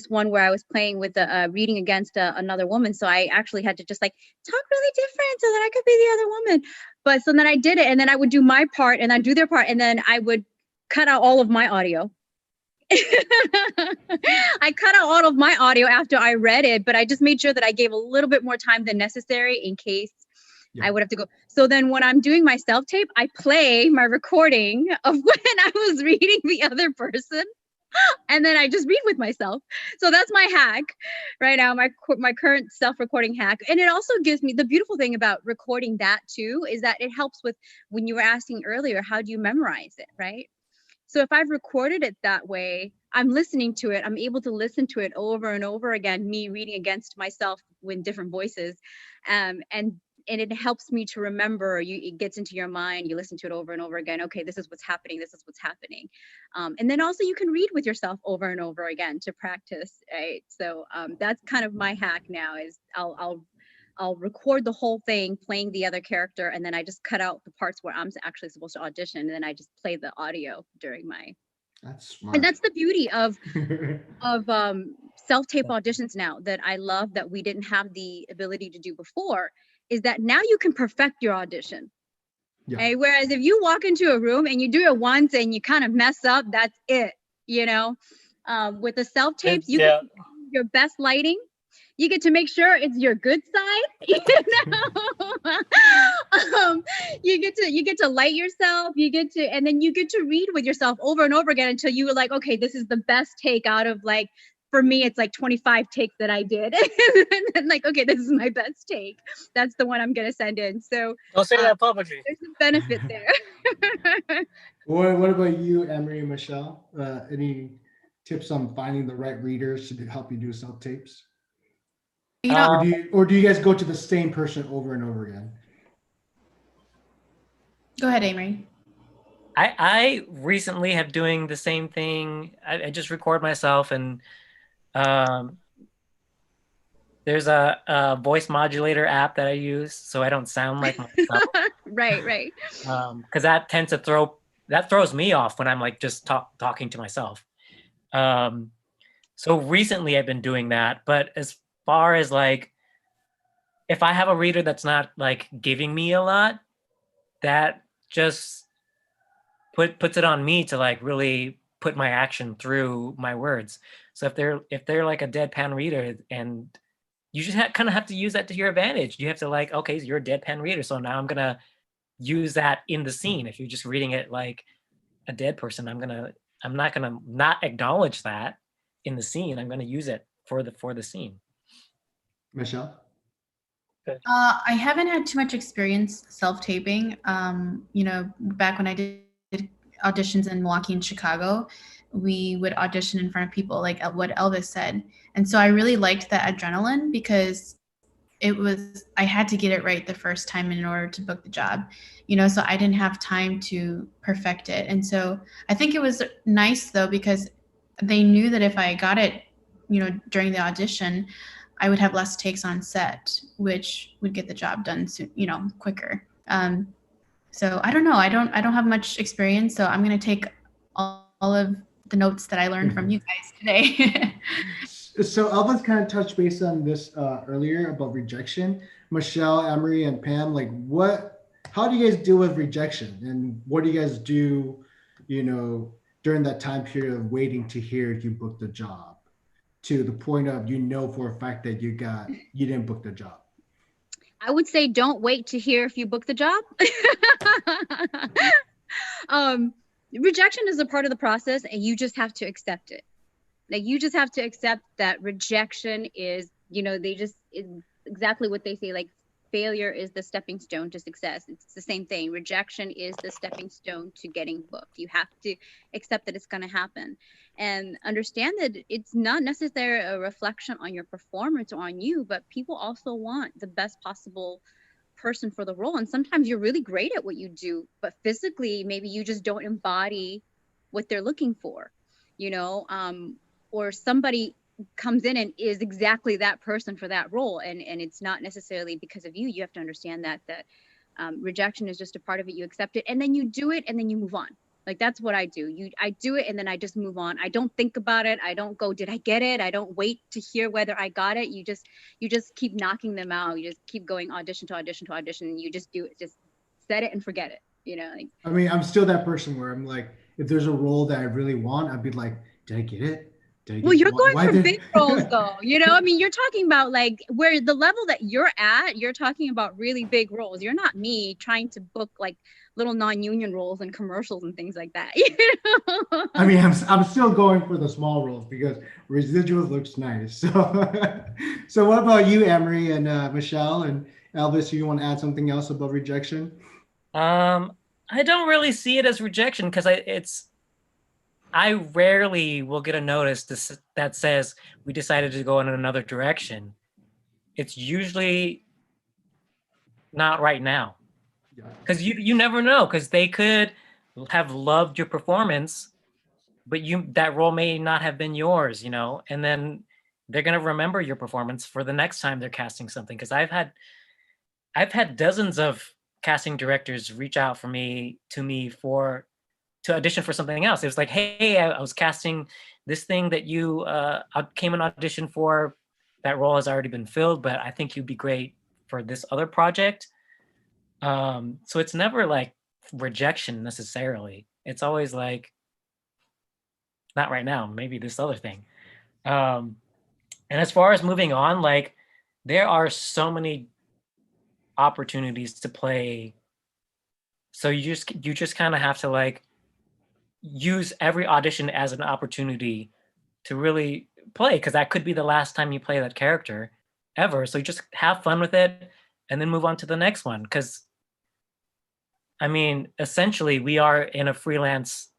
one where I was playing with reading against another woman. So I actually had to just like talk really different so that I could be the other woman. But so then I did it, and then I would do my part and I'd do their part, and then I would cut out all of my audio. I cut out all of my audio after I read it, but I just made sure that I gave a little bit more time than necessary in case I would have to go. So then when I'm doing my self-tape, I play my recording of when I was reading the other person. And then I just read with myself. So that's my hack right now, my current self-recording hack. And it also gives me, the beautiful thing about recording that too, is that it helps with, when you were asking earlier, how do you memorize it, right? So if I've recorded it that way, I'm listening to it. I'm able to listen to it over and over again, me reading against myself with different voices. And it helps me to remember. It gets into your mind. You listen to it over and over again. Okay, this is what's happening. This is what's happening. And then also you can read with yourself over and over again to practice. Right. So that's kind of my hack now. Is I'll record the whole thing playing the other character, and then I just cut out the parts where I'm actually supposed to audition, and then I just play the audio during my. That's smart. And that's the beauty of self-tape auditions now that I love, that we didn't have the ability to do before, is that now you can perfect your audition. Yeah. Okay? Whereas if you walk into a room and you do it once and you kind of mess up, that's it. You know, with the self-tapes, you get your best lighting. You get to make sure it's your good side. You know, you get to light yourself. And then you get to read with yourself over and over again until you were like, okay, this is the best take out of, like, for me, it's like 25 takes that I did. And then, like, okay, this is my best take. That's the one I'm gonna send in. So Don't say that publicly. there's a benefit there. What about you, Emery and Michelle? Any tips on finding the right readers to help you do self-tapes? You know, Or do you guys go to the same person over and over again? go ahead, Amory. I recently have doing the same thing. I just record myself, and there's a voice modulator app that I use so I don't sound like myself. Right. Because that tends to throws me off when I'm like just talking to myself. So recently I've been doing that, but as far as, like, if I have a reader that's not like giving me a lot, that just puts it on me to, like, really put my action through my words. So if they're like a deadpan reader, and you just kind of have to use that to your advantage. You have to, like, okay, you're a deadpan reader, so now I'm gonna use that in the scene. If you're just reading it like a dead person, I'm not gonna not acknowledge that in the scene. I'm gonna use it for the scene. Michelle? I haven't had too much experience self-taping. You know, back when I did auditions in Milwaukee and Chicago, we would audition in front of people, like what Elvis said. And so I really liked that adrenaline, because I had to get it right the first time in order to book the job, you know, so I didn't have time to perfect it. And so I think it was nice, though, because they knew that if I got it, you know, during the audition, I would have less takes on set, which would get the job done soon, you know, quicker. So I don't know. I don't have much experience, so I'm gonna take all of the notes that I learned from you guys today. So Elvis kind of touched base on this earlier about rejection. Michelle, Emery, and Pam, like, how do you guys deal with rejection, and what do you guys do, you know, during that time period of waiting to hear if you booked the job, to the point of, you know, for a fact that you didn't book the job? I would say don't wait to hear if you book the job. Rejection is a part of the process, and you just have to accept it. Like, you just have to accept that rejection is, you know, it's exactly what they say, like, failure is the stepping stone to success. It's the same thing. Rejection is the stepping stone to getting booked. You have to accept that it's going to happen, and understand that it's not necessarily a reflection on your performance or on you, but people also want the best possible person for the role. And sometimes you're really great at what you do, but physically, maybe you just don't embody what they're looking for, you know, or somebody comes in and is exactly that person for that role, and it's not necessarily because of you. You have to understand that rejection is just a part of it. You accept it, and then you do it, and then you move on. Like, that's what I do. I do it, and then I just move on. I don't think about it. I don't go, did I get it? I don't wait to hear whether I got it. You just keep knocking them out. You just keep going audition to audition to audition, and you just do it. Just set it and forget it, you know. Like, I mean, I'm still that person where I'm like, if there's a role that I really want, I'd be like, did I get it? Well, you're going for big roles, though. You know, I mean, you're talking about, like, where the level that you're at, you're talking about really big roles. You're not me trying to book, like, little non-union roles and commercials and things like that. You know? I mean, I'm still going for the small roles because residuals looks nice. So what about you, Emery and Michelle and Elvis? You want to add something else about rejection? I don't really see it as rejection, because I rarely will get a notice that says we decided to go in another direction. It's usually not right now. Yeah. Because you never know, because they could have loved your performance, but that role may not have been yours, and then they're gonna remember your performance for the next time they're casting something. Because I've had dozens of casting directors reach out to me to audition for something else. It was like, hey, I was casting this thing that you came and audition for. That role has already been filled, but I think you'd be great for this other project. So it's never like rejection necessarily. It's always like, not right now, maybe this other thing. And as far as moving on, like there are so many opportunities to play. So you just kind of have to like use every audition as an opportunity to really play, because that could be the last time you play that character ever. So you just have fun with it and then move on to the next one. Because I mean, essentially we are in a freelance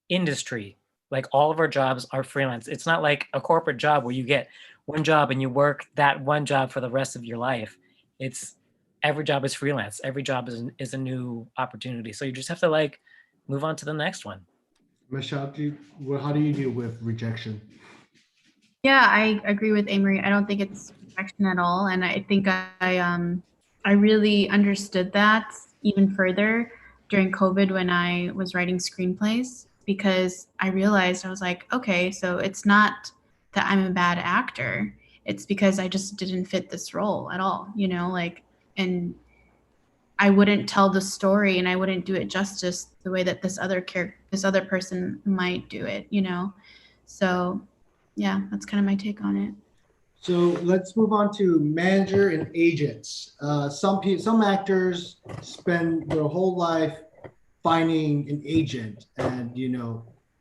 industry. Like all of our jobs are freelance. It's not like a corporate job where you get one job and you work that one job for the rest of your life. It's every job is freelance. Every job is a new opportunity. So you just have to like move on to the next one. Michelle, how do you deal with rejection? Yeah, I agree with Amory. I don't think it's rejection at all, and I think I really understood that even further during COVID when I was writing screenplays, because I realized I was like, okay, so it's not that I'm a bad actor. It's because I just didn't fit this role at all, and I wouldn't tell the story and I wouldn't do it justice the way that this other person might do it, So yeah, that's kind of my take on it. So let's move on to manager and agents. Some actors spend their whole life finding an agent, and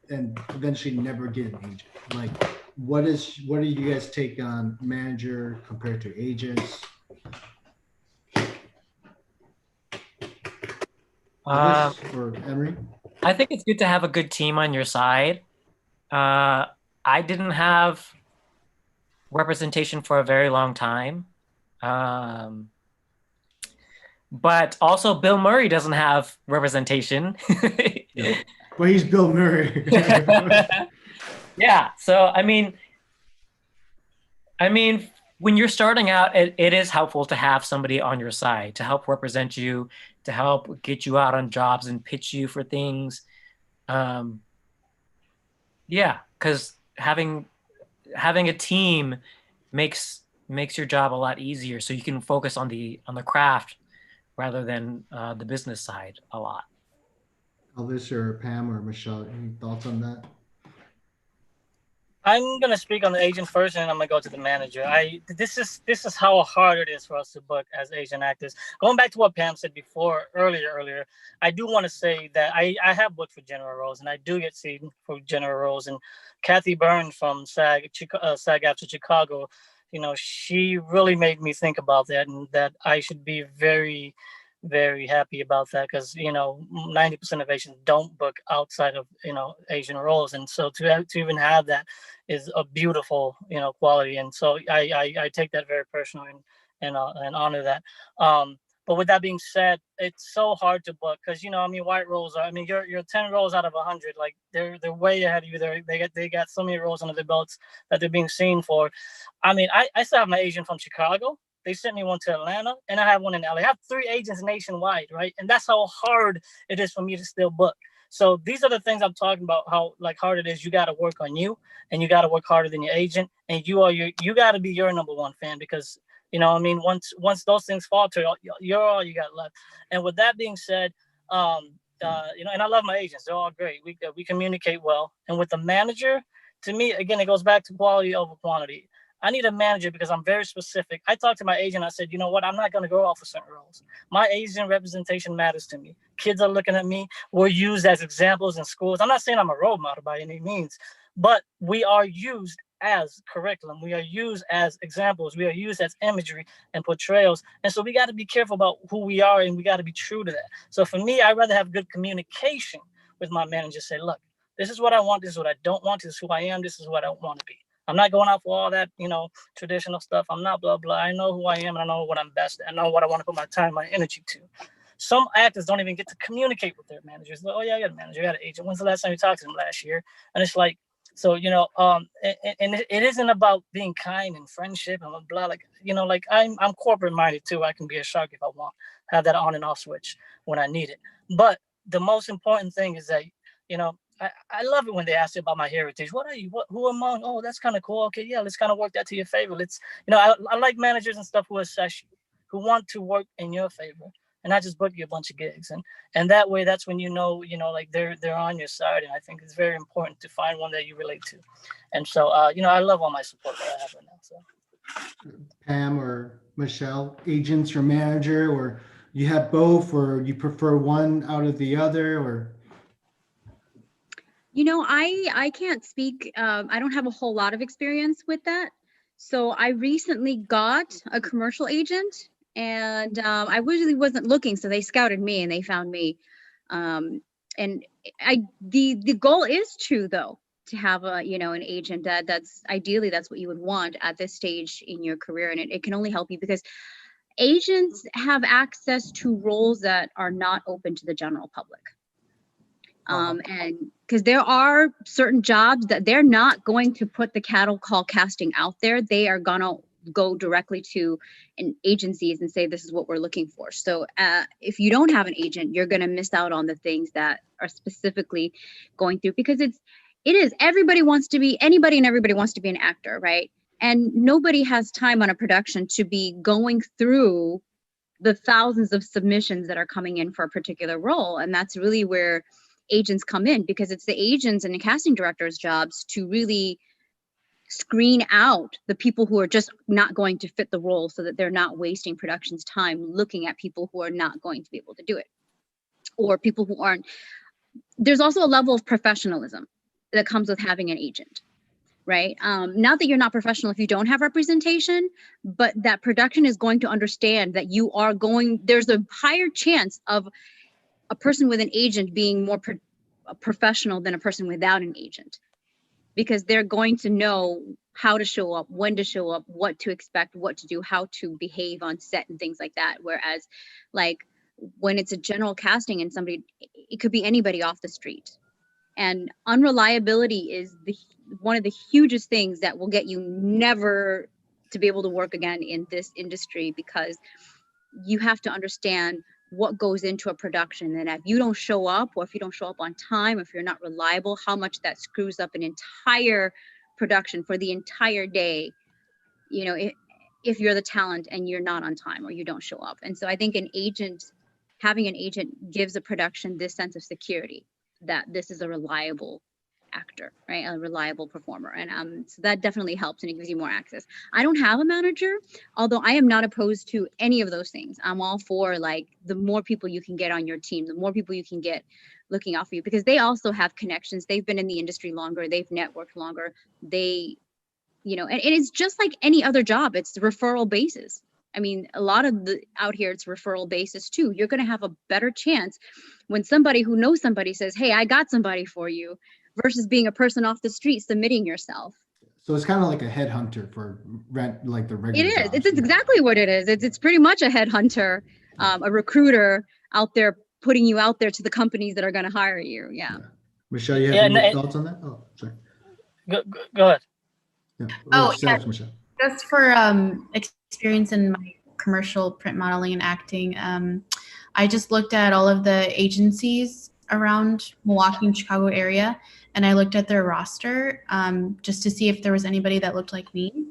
and eventually never get an agent. Like, what do you guys take on manager compared to agents? Or Emery? I think it's good to have a good team on your side. I didn't have representation for a very long time. But also Bill Murray doesn't have representation. Yeah. Well, he's Bill Murray. Yeah. So, I mean, when you're starting out, it is helpful to have somebody on your side to help represent you, to help get you out on jobs and pitch you for things. Yeah, because having a team makes your job a lot easier, so you can focus on the craft rather than the business side a lot. Elvis or Pam or Michelle, any thoughts on that? I'm gonna speak on the agent first, and I'm gonna go to the manager. This is how hard it is for us to book as Asian actors. Going back to what Pam said earlier, I do want to say that I have booked for general roles, and I do get seen for general roles. And Kathy Byrne from SAG-AFTRA Chicago, she really made me think about that, and that I should be very, very happy about that, because 90% of Asians don't book outside of Asian roles, and so to even have that is a beautiful quality, and so I take that very personally and honor that. But with that being said, it's so hard to book because white roles are. You're 10 roles out of 100. Like they're way ahead of you. They got so many roles under their belts that they're being seen for. I still have my agent from Chicago. They sent me one to Atlanta, and I have one in LA. I have 3 agents nationwide, right? And that's how hard it is for me to still book. So these are the things I'm talking about, how hard it is. You got to work on you, and you got to work harder than your agent, and you got to be your number one fan, because once those things falter, you're all you got left. And with that being said, and I love my agents. They're all great. We communicate well. And with the manager, to me, again, it goes back to quality over quantity. I need a manager because I'm very specific. I talked to my agent. I said, you know what? I'm not going to go off for certain roles. My Asian representation matters to me. Kids are looking at me. We're used as examples in schools. I'm not saying I'm a role model by any means, but we are used as curriculum. We are used as examples. We are used as imagery and portrayals. And so we got to be careful about who we are, and we got to be true to that. So for me, I'd rather have good communication with my manager. Say, look, this is what I want. This is what I don't want. This is who I am. This is what I want to be. I'm not going out for all that, traditional stuff. I'm not blah, blah. I know who I am and I know what I'm best at. I know what I want to put my time, my energy to. Some actors don't even get to communicate with their managers. Like, oh yeah, I got a manager, I got an agent. When's the last time you talked to them? Last year? And it's like, so, and it isn't about being kind and friendship and blah, like, like I'm corporate minded too. I can be a shark if I want, have that on and off switch when I need it. But the most important thing is that, I love it when they ask you about my heritage. What are you? Who am I? Oh, that's kind of cool. Okay, yeah, let's kind of work that to your favor. Let's, I like managers and stuff who assess you, who want to work in your favor and not just book you a bunch of gigs. And that way, that's when like they're on your side. And I think it's very important to find one that you relate to. And so, I love all my support that I have right now. So, Pam or Michelle, agents or manager, or you have both, or you prefer one out of the other, or? I can't speak. I don't have a whole lot of experience with that. So I recently got a commercial agent, and I really wasn't looking, so they scouted me and they found me. And the goal is true though, to have an agent that's ideally that's what you would want at this stage in your career, and it can only help you because agents have access to roles that are not open to the general public. And because there are certain jobs that they're not going to put the cattle call casting out there, they are gonna go directly to agencies and say, this is what we're looking for. So if you don't have an agent, you're gonna miss out on the things that are specifically going through, because it is anybody and everybody wants to be an actor, right? And nobody has time on a production to be going through the thousands of submissions that are coming in for a particular role. And that's really where agents come in, because it's the agents and the casting directors' jobs to really screen out the people who are just not going to fit the role, so that they're not wasting production's time looking at people who are not going to be able to do it, or people who aren't. There's also a level of professionalism that comes with having an agent, right? Not that you're not professional if you don't have representation, but that production is going to understand that there's a higher chance of a person with an agent being more professional than a person without an agent, because they're going to know how to show up, when to show up, what to expect, what to do, how to behave on set and things like that. Whereas like when it's a general casting and it could be anybody off the street. And unreliability is one of the hugest things that will get you never to be able to work again in this industry, because you have to understand what goes into a production, and if you don't show up, or if you don't show up on time, if you're not reliable, how much that screws up an entire production for the entire day, if you're the talent and you're not on time or you don't show up. And so I think having an agent gives a production this sense of security that this is a reliable actor, right? A reliable performer. And so that definitely helps, and it gives you more access. I don't have a manager, although I am not opposed to any of those things. I'm all for like the more people you can get on your team, the more people you can get looking out for you, because they also have connections. They've been in the industry longer, they've networked longer. And it's just like any other job, it's the referral basis. I mean, a lot of out here, it's referral basis too. You're going to have a better chance when somebody who knows somebody says, hey, I got somebody for you, versus being a person off the street submitting yourself. So it's kind of like a headhunter for like the regular. It is. jobs. It's exactly what it is. It's pretty much a headhunter, a recruiter out there putting you out there to the companies that are going to hire you. Yeah. Michelle, you have any thoughts on that? Oh, sorry. Go ahead. Yeah. Michelle. Just for experience in my commercial print modeling and acting, I just looked at all of the agencies around Milwaukee and Chicago area, and I looked at their roster just to see if there was anybody that looked like me.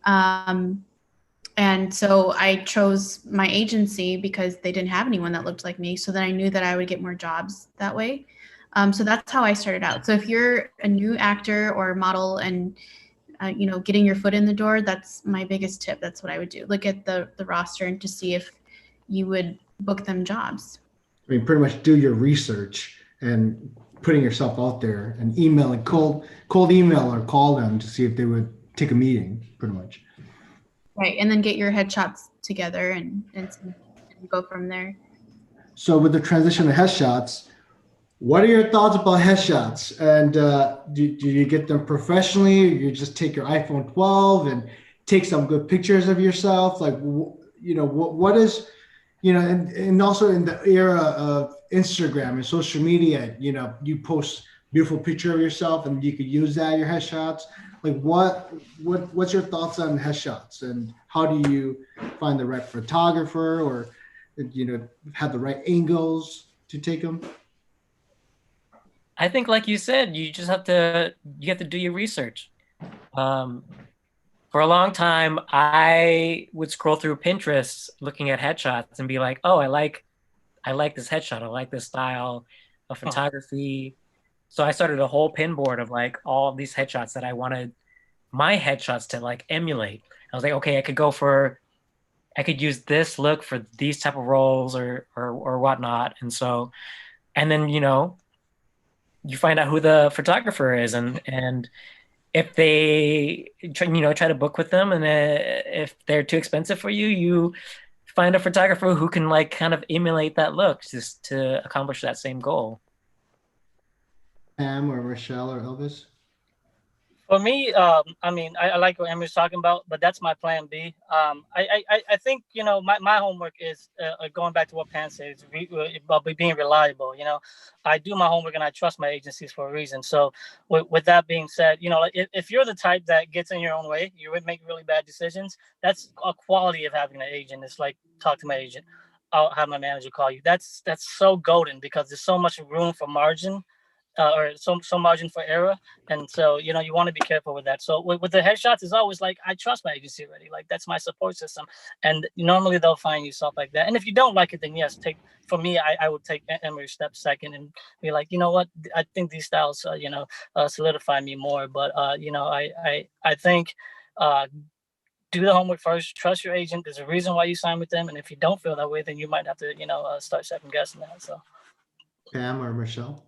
And so I chose my agency because they didn't have anyone that looked like me. So then I knew that I would get more jobs that way. So that's how I started out. So if you're a new actor or model and getting your foot in the door, that's my biggest tip. That's what I would do. Look at the roster and to see if you would book them jobs. I mean, pretty much do your research and putting yourself out there and emailing, cold email or call them to see if they would take a meeting, pretty much. Right, and then get your headshots together and go from there. So with the transition to headshots, What are your thoughts about headshots? And do you get them professionally, or you just take your iPhone 12 and take some good pictures of yourself? Like, what is, and also in the era of Instagram and social media, you post beautiful picture of yourself and you could use that in your headshots. Like, what's your thoughts on headshots, and how do you find the right photographer, or have the right angles to take them? I think, like you said, you have to do your research. Um, for a long time, I would scroll through Pinterest looking at headshots and be like, oh, I like this headshot. I like this style of photography. So I started a whole pin board of like all these headshots that I wanted my headshots to like emulate. I was like, okay, I could use this look for these type of roles or whatnot. And then, you find out who the photographer is, and if they try to book with them, and if they're too expensive for you, you find a photographer who can like kind of emulate that look just to accomplish that same goal. Pam or Rochelle or Elvis? For me, I mean, I like what Emily's talking about, but that's my plan B. I think, my homework is going back to what Pam said, about being reliable. I do my homework and I trust my agencies for a reason. So with that being said, if you're the type that gets in your own way, you would make really bad decisions. That's a quality of having an agent. It's like, talk to my agent. I'll have my manager call you. That's so golden, because there's so much room for margin, or some margin for error, and so you want to be careful with that. So with the headshots, it's always like, I trust my agency already, like that's my support system, and normally they'll find you stuff like that. And if you don't like it, then yes, for me, I would take Emery's step second and be like, you know what, I think these styles solidify me more, but I think do the homework first, trust your agent. There's a reason why you sign with them, and if you don't feel that way, then you might have to start second guessing that. So Pam or Michelle?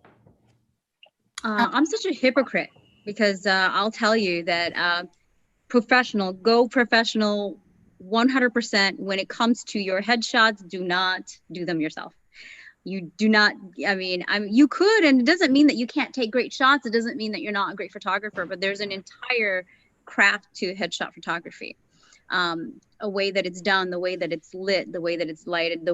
I'm such a hypocrite because I'll tell you that go professional 100% when it comes to your headshots. Do not do them yourself. You do not, you could, and it doesn't mean that you can't take great shots. It doesn't mean that you're not a great photographer, but there's an entire craft to headshot photography. A way that it's done, the way that it's lit, the way that it's lighted,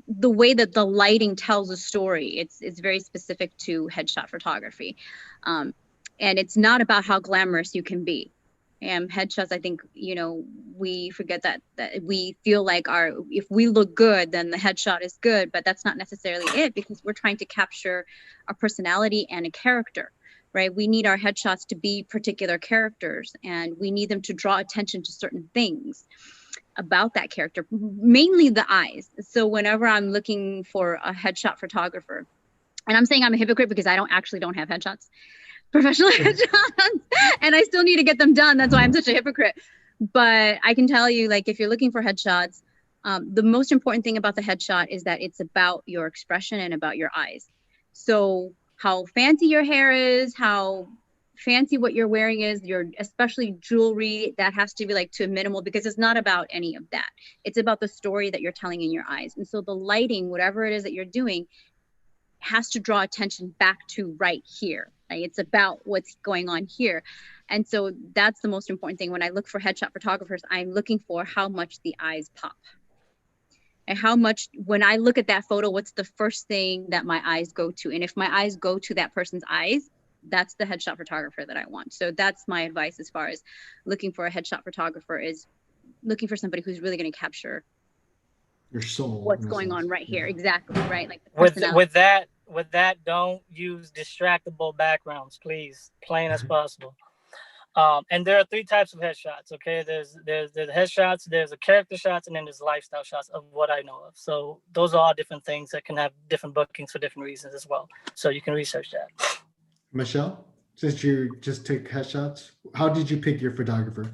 the way that the lighting tells a story. It's very specific to headshot photography. And it's not about how glamorous you can be. And headshots, I think, we forget that we feel like if we look good, then the headshot is good, but that's not necessarily it, because we're trying to capture a personality and a character, right? We need our headshots to be particular characters, and we need them to draw attention to certain things about that character, mainly the eyes. So whenever I'm looking for a headshot photographer, and I'm saying I'm a hypocrite because I don't have headshots, professional headshots, and I still need to get them done. That's why I'm such a hypocrite. But I can tell you, like, if you're looking for headshots, the most important thing about the headshot is that it's about your expression and about your eyes. So how fancy your hair is, how fancy what you're wearing is, especially jewelry, that has to be like to a minimal, because it's not about any of that. It's about the story that you're telling in your eyes. And so the lighting, whatever it is that you're doing, has to draw attention back to right here. Right? It's about what's going on here. And so that's the most important thing. When I look for headshot photographers, I'm looking for how much the eyes pop. And how much, when I look at that photo, what's the first thing that my eyes go to? And if my eyes go to that person's eyes, that's the headshot photographer that I want. So that's my advice as far as looking for a headshot photographer, is looking for somebody who's really going to capture Your soul. what's going on right here. Exactly, right? Like with that, don't use distractible backgrounds, please, plain as possible. And there are 3 types of headshots. Okay, there's the headshots, there's the character shots, and then there's lifestyle shots, of what I know of. So those are all different things that can have different bookings for different reasons as well. So you can research that. Michelle, since you just take headshots, how did you pick your photographer?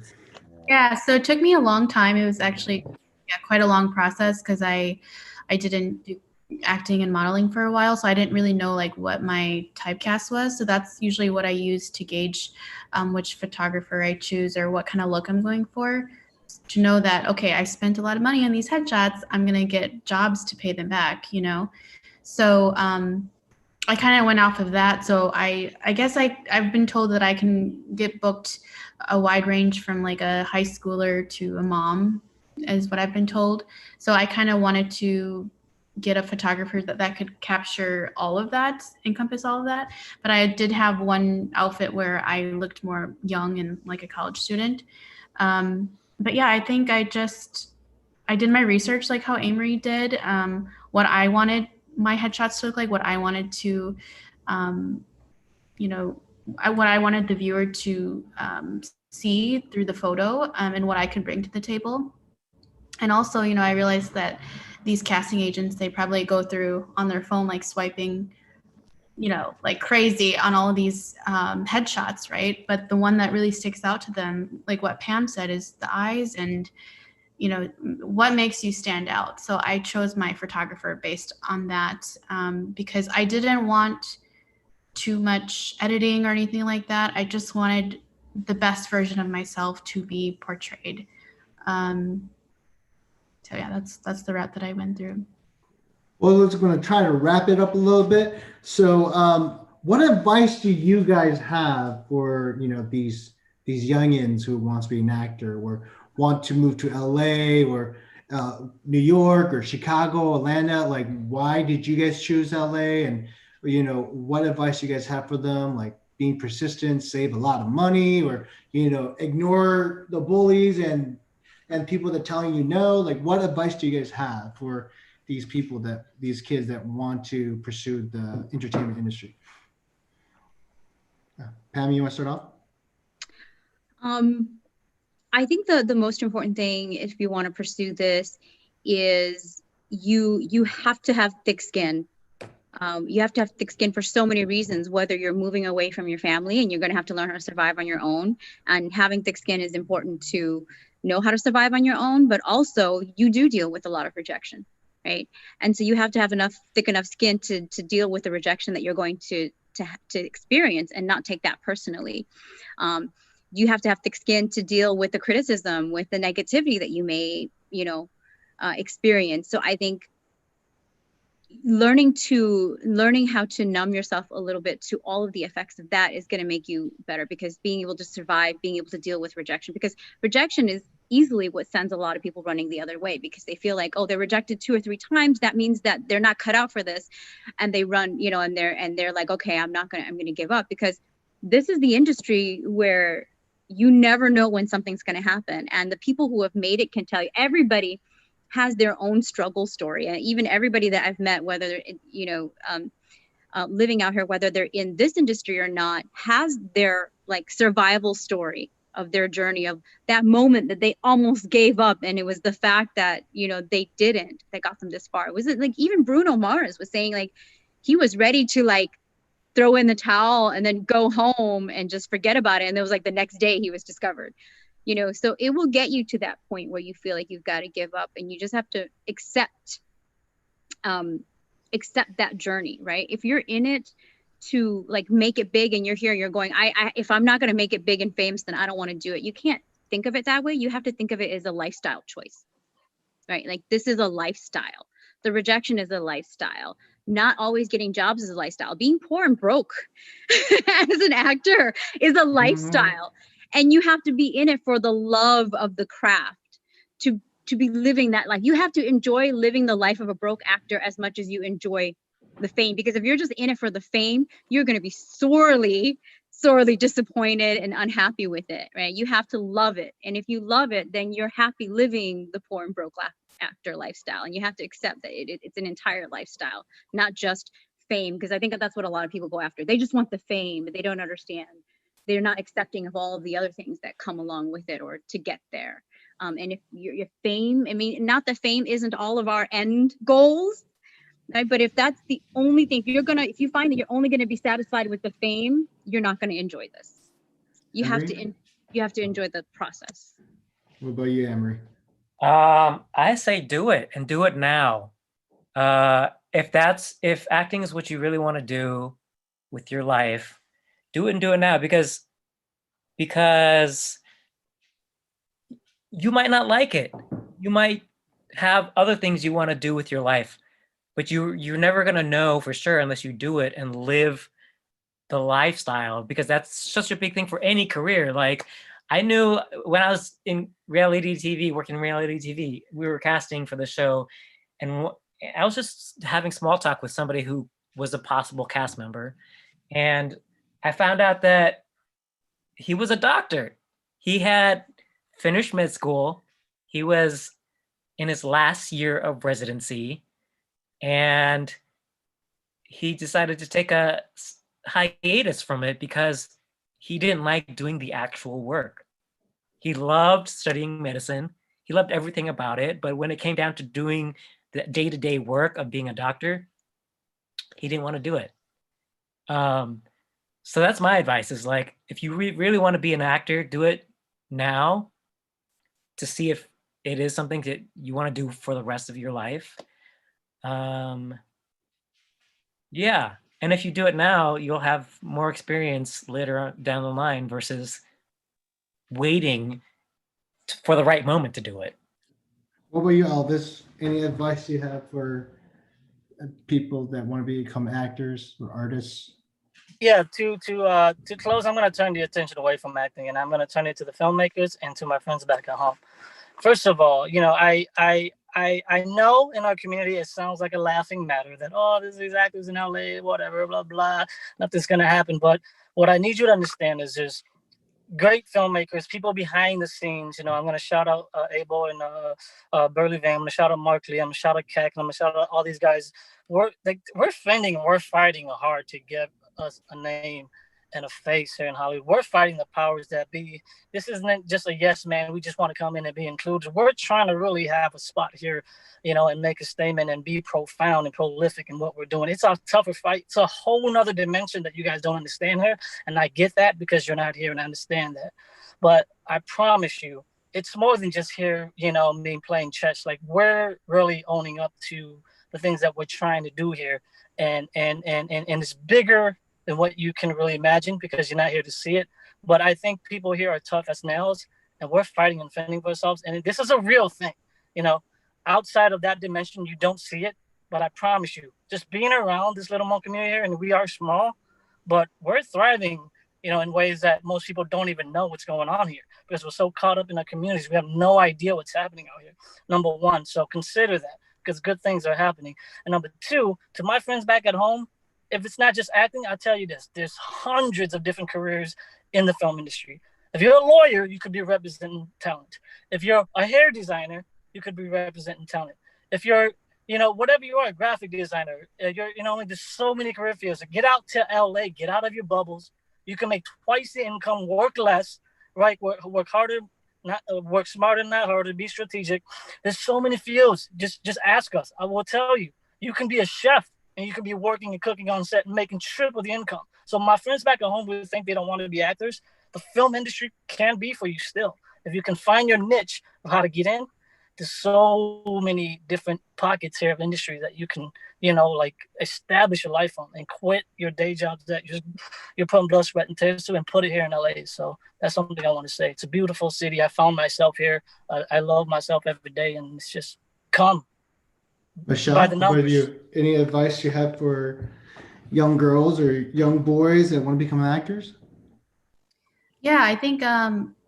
Yeah, so it took me a long time. It was actually quite a long process, because I didn't do acting and modeling for a while, so I didn't really know like what my typecast was. So that's usually what I use to gauge which photographer I choose or what kind of look I'm going for, to know that, okay, I spent a lot of money on these headshots, I'm gonna get jobs to pay them back, So I kind of went off of that. So I guess I've been told that I can get booked a wide range from like a high schooler to a mom, is what I've been told. So I kind of wanted to get a photographer that could capture all of that, encompass all of that. But I did have one outfit where I looked more young and like a college student. But yeah, I think I did my research like how Amory did, what I wanted my headshots to look like, what I wanted to, you know, what I wanted the viewer to see through the photo, and what I could bring to the table. And also, you know, I realized that these casting agents, they probably go through on their phone, like swiping, you know, like crazy on all of these headshots, right? But the one that really sticks out to them, like what Pam said, is the eyes and, you know, what makes you stand out. So I chose my photographer based on that, because I didn't want too much editing or anything like that. I just wanted the best version of myself to be portrayed. So yeah, that's the route that I went through. Well, let's going to try to wrap it up a little bit. So, what advice do you guys have for, you know, these youngins who wants to be an actor or want to move to LA or New York or Chicago, Atlanta? Like, why did you guys choose LA? And, you know, what advice you guys have for them? Like being persistent, save a lot of money, or, you know, ignore the bullies and people that telling you no. Like, what advice do you guys have for these kids that want to pursue the entertainment industry? Pam, you want to start off? I think the most important thing if you want to pursue this is you have to have thick skin. You have to have thick skin for so many reasons, whether you're moving away from your family and you're going to have to learn how to survive on your own. And having thick skin is important to know how to survive on your own, but also you do deal with a lot of rejection, right? And so you have to have thick enough skin to deal with the rejection that you're going to experience and not take that personally. You have to have thick skin to deal with the criticism, with the negativity that you may, you know, experience. So I think learning how to numb yourself a little bit to all of the effects of that is going to make you better, because being able to survive, being able to deal with rejection, because rejection is easily what sends a lot of people running the other way, because they feel like, oh, they're rejected 2 or 3 times, that means that they're not cut out for this, and they run, you know, and they're like, okay, I'm going to give up, because this is the industry where you never know when something's going to happen. And the people who have made it can tell you, everybody has their own struggle story. And even everybody that I've met, whether they're, you know, living out here, whether they're in this industry or not, has their like survival story of their journey, of that moment that they almost gave up. And it was the fact that, you know, they didn't, that got them this far. Was it like even Bruno Mars was saying, like, he was ready to like throw in the towel and then go home and just forget about it. And it was like the next day he was discovered, you know. So it will get you to that point where you feel like you've got to give up, and you just have to accept that journey, right? If you're in it to like make it big and you're here, you're going, if I'm not going to make it big and famous, then I don't want to do it. You can't think of it that way. You have to think of it as a lifestyle choice, right? Like, this is a lifestyle. The rejection is a lifestyle. Not always getting jobs is a lifestyle. Being poor and broke as an actor is a lifestyle. And you have to be in it for the love of the craft to be living that life. You have to enjoy living the life of a broke actor as much as you enjoy the fame. Because if you're just in it for the fame, you're going to be sorely disappointed and unhappy with it, right? You have to love it. And if you love it, then you're happy living the poor and broke actor lifestyle. And you have to accept that it's an entire lifestyle, not just fame. Because I think that's what a lot of people go after. They just want the fame, but they don't understand. They're not accepting of all of the other things that come along with it or to get there. And if your fame, I mean, not that fame isn't all of our end goals, right? But if that's the only thing, if you find that you're only going to be satisfied with the fame, you're not going to enjoy this. You have to enjoy the process. What about you, Emery? I say do it, and do it now. If acting is what you really want to do with your life, do it and do it now, because you might not like it. You might have other things you want to do with your life. but you're never gonna know for sure unless you do it and live the lifestyle, because that's such a big thing for any career. Like, I knew when I was in reality TV, working in reality TV, we were casting for the show, and I was just having small talk with somebody who was a possible cast member, and I found out that he was a doctor. He had finished med school. He was in his last year of residency, and he decided to take a hiatus from it because he didn't like doing the actual work. He loved studying medicine. He loved everything about it. But when it came down to doing the day-to-day work of being a doctor, he didn't want to do it. So that's my advice, is like, if you really want to be an actor, do it now to see if it is something that you want to do for the rest of your life. Yeah. And if you do it now, you'll have more experience later down the line versus waiting for the right moment to do it. What about you, Elvis? Any advice you have for people that want to become actors or artists? Yeah, to close, I'm gonna turn the attention away from acting, and I'm gonna turn it to the filmmakers and to my friends back at home. First of all, I know in our community it sounds like a laughing matter that, oh, this is these actors in LA, whatever, blah blah, nothing's gonna happen. But what I need you to understand is there's great filmmakers, people behind the scenes. I'm gonna shout out Abel and Burley Van. I'm gonna shout out Mark Lee. I'm gonna shout out Keck. And I'm gonna shout out all these guys. We're fending and we're fighting hard to get us a name and a face here in Hollywood. We're fighting the powers that be. This isn't just a yes man. We just want to come in and be included. We're trying to really have a spot here, and make a statement and be profound and prolific in what we're doing. It's a tougher fight. It's a whole nother dimension that you guys don't understand here. And I get that because you're not here, and I understand that. But I promise you, it's more than just here, me playing chess. Like, we're really owning up to the things that we're trying to do here. And it's bigger than what you can really imagine because you're not here to see it. But I think people here are tough as nails, and we're fighting and fending for ourselves. And this is a real thing, outside of that dimension, you don't see it. But I promise you, just being around this little Hmong community here, and we are small, but we're thriving, in ways that most people don't even know what's going on here because we're so caught up in our communities. We have no idea what's happening out here, number one. So consider that because good things are happening. And number two, to my friends back at home, if it's not just acting, I'll tell you this, there's hundreds of different careers in the film industry. If you're a lawyer, you could be representing talent. If you're a hair designer, you could be representing talent. If you're, whatever you are, a graphic designer, there's so many career fields. Get out to LA, get out of your bubbles. You can make twice the income, work less, right? Work harder, not work smarter, not harder, be strategic. There's so many fields. Just ask us. I will tell you. You can be a chef and you can be working and cooking on set and making triple the income. So my friends back at home who think they don't want to be actors, the film industry can be for you still. If you can find your niche of how to get in, there's so many different pockets here of industry that you can, establish your life on and quit your day jobs that you're putting blood, sweat, and tears to and put it here in LA. So that's something I want to say. It's a beautiful city. I found myself here. I love myself every day, and it's just come. Michelle, By the what about numbers. you? Any advice you have for young girls or young boys that want to become actors? Yeah, I think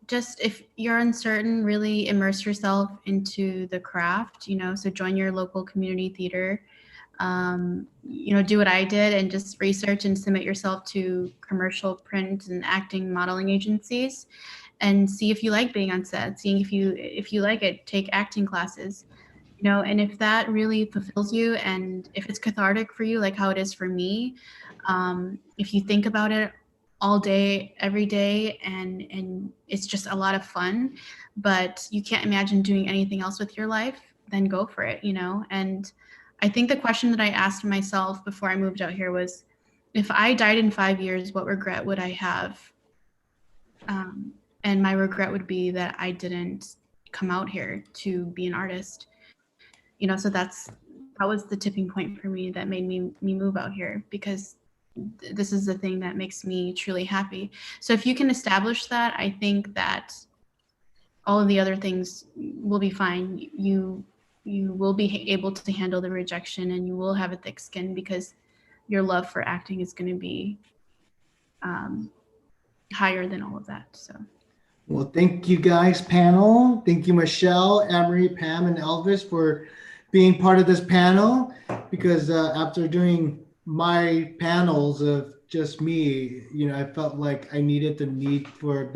just if you're uncertain, really immerse yourself into the craft, so join your local community theater. Do what I did and just research and submit yourself to commercial, print, and acting modeling agencies and see if you like being on set, seeing if you like it, take acting classes. And if that really fulfills you and if it's cathartic for you, like how it is for me, if you think about it all day, every day, and it's just a lot of fun, but you can't imagine doing anything else with your life, then go for it, And I think the question that I asked myself before I moved out here was, if I died in 5 years, what regret would I have? And my regret would be that I didn't come out here to be an artist. So that was the tipping point for me that made me move out here, because this is the thing that makes me truly happy. So if you can establish that, I think that all of the other things will be fine. You you will be able to handle the rejection, and you will have a thick skin because your love for acting is going to be higher than all of that. So. Well, thank you guys, panel. Thank you, Michelle, Emery, Pam, and Elvis for being part of this panel, because after doing my panels of just me, you know, I felt like I needed the need for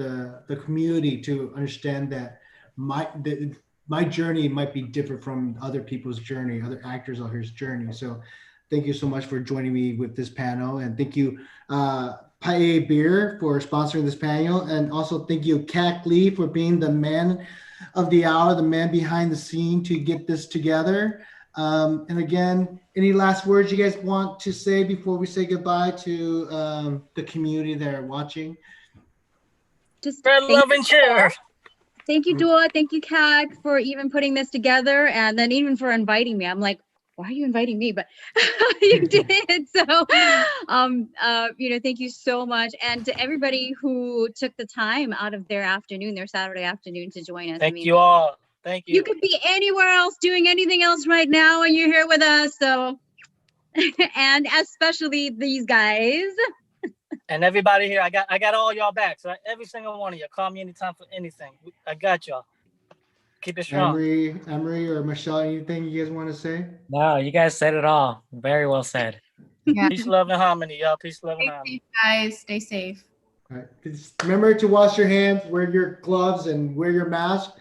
the community to understand that my journey might be different from other people's journey, other actors out here's journey. So thank you so much for joining me with this panel. And thank you, Pae Beer, for sponsoring this panel. And also thank you, Kak Lee, for being the man of the hour, the man behind the scene to get this together. And again, any last words you guys want to say before we say goodbye to the community that are watching? Just Spread love and cheer. thank you, Doua. Thank you, Kak, for even putting this together, and then even for inviting me. I'm like, why are you inviting me? But you did. So, thank you so much. And to everybody who took the time out of their afternoon, their Saturday afternoon, to join us. Thank you all. Thank you. You could be anywhere else doing anything else right now, and you're here with us. So, and especially these guys. And everybody here, I got all y'all back. So every single one of you, call me anytime for anything. I got y'all. Keep it strong. Emery or Michelle, anything you guys want to say? No, you guys said it all. Very well said. Yeah. Peace, love, and harmony, y'all. Peace, love, and Stay harmony. safe, guys. Stay safe. All right. Just remember to wash your hands, wear your gloves, and wear your mask.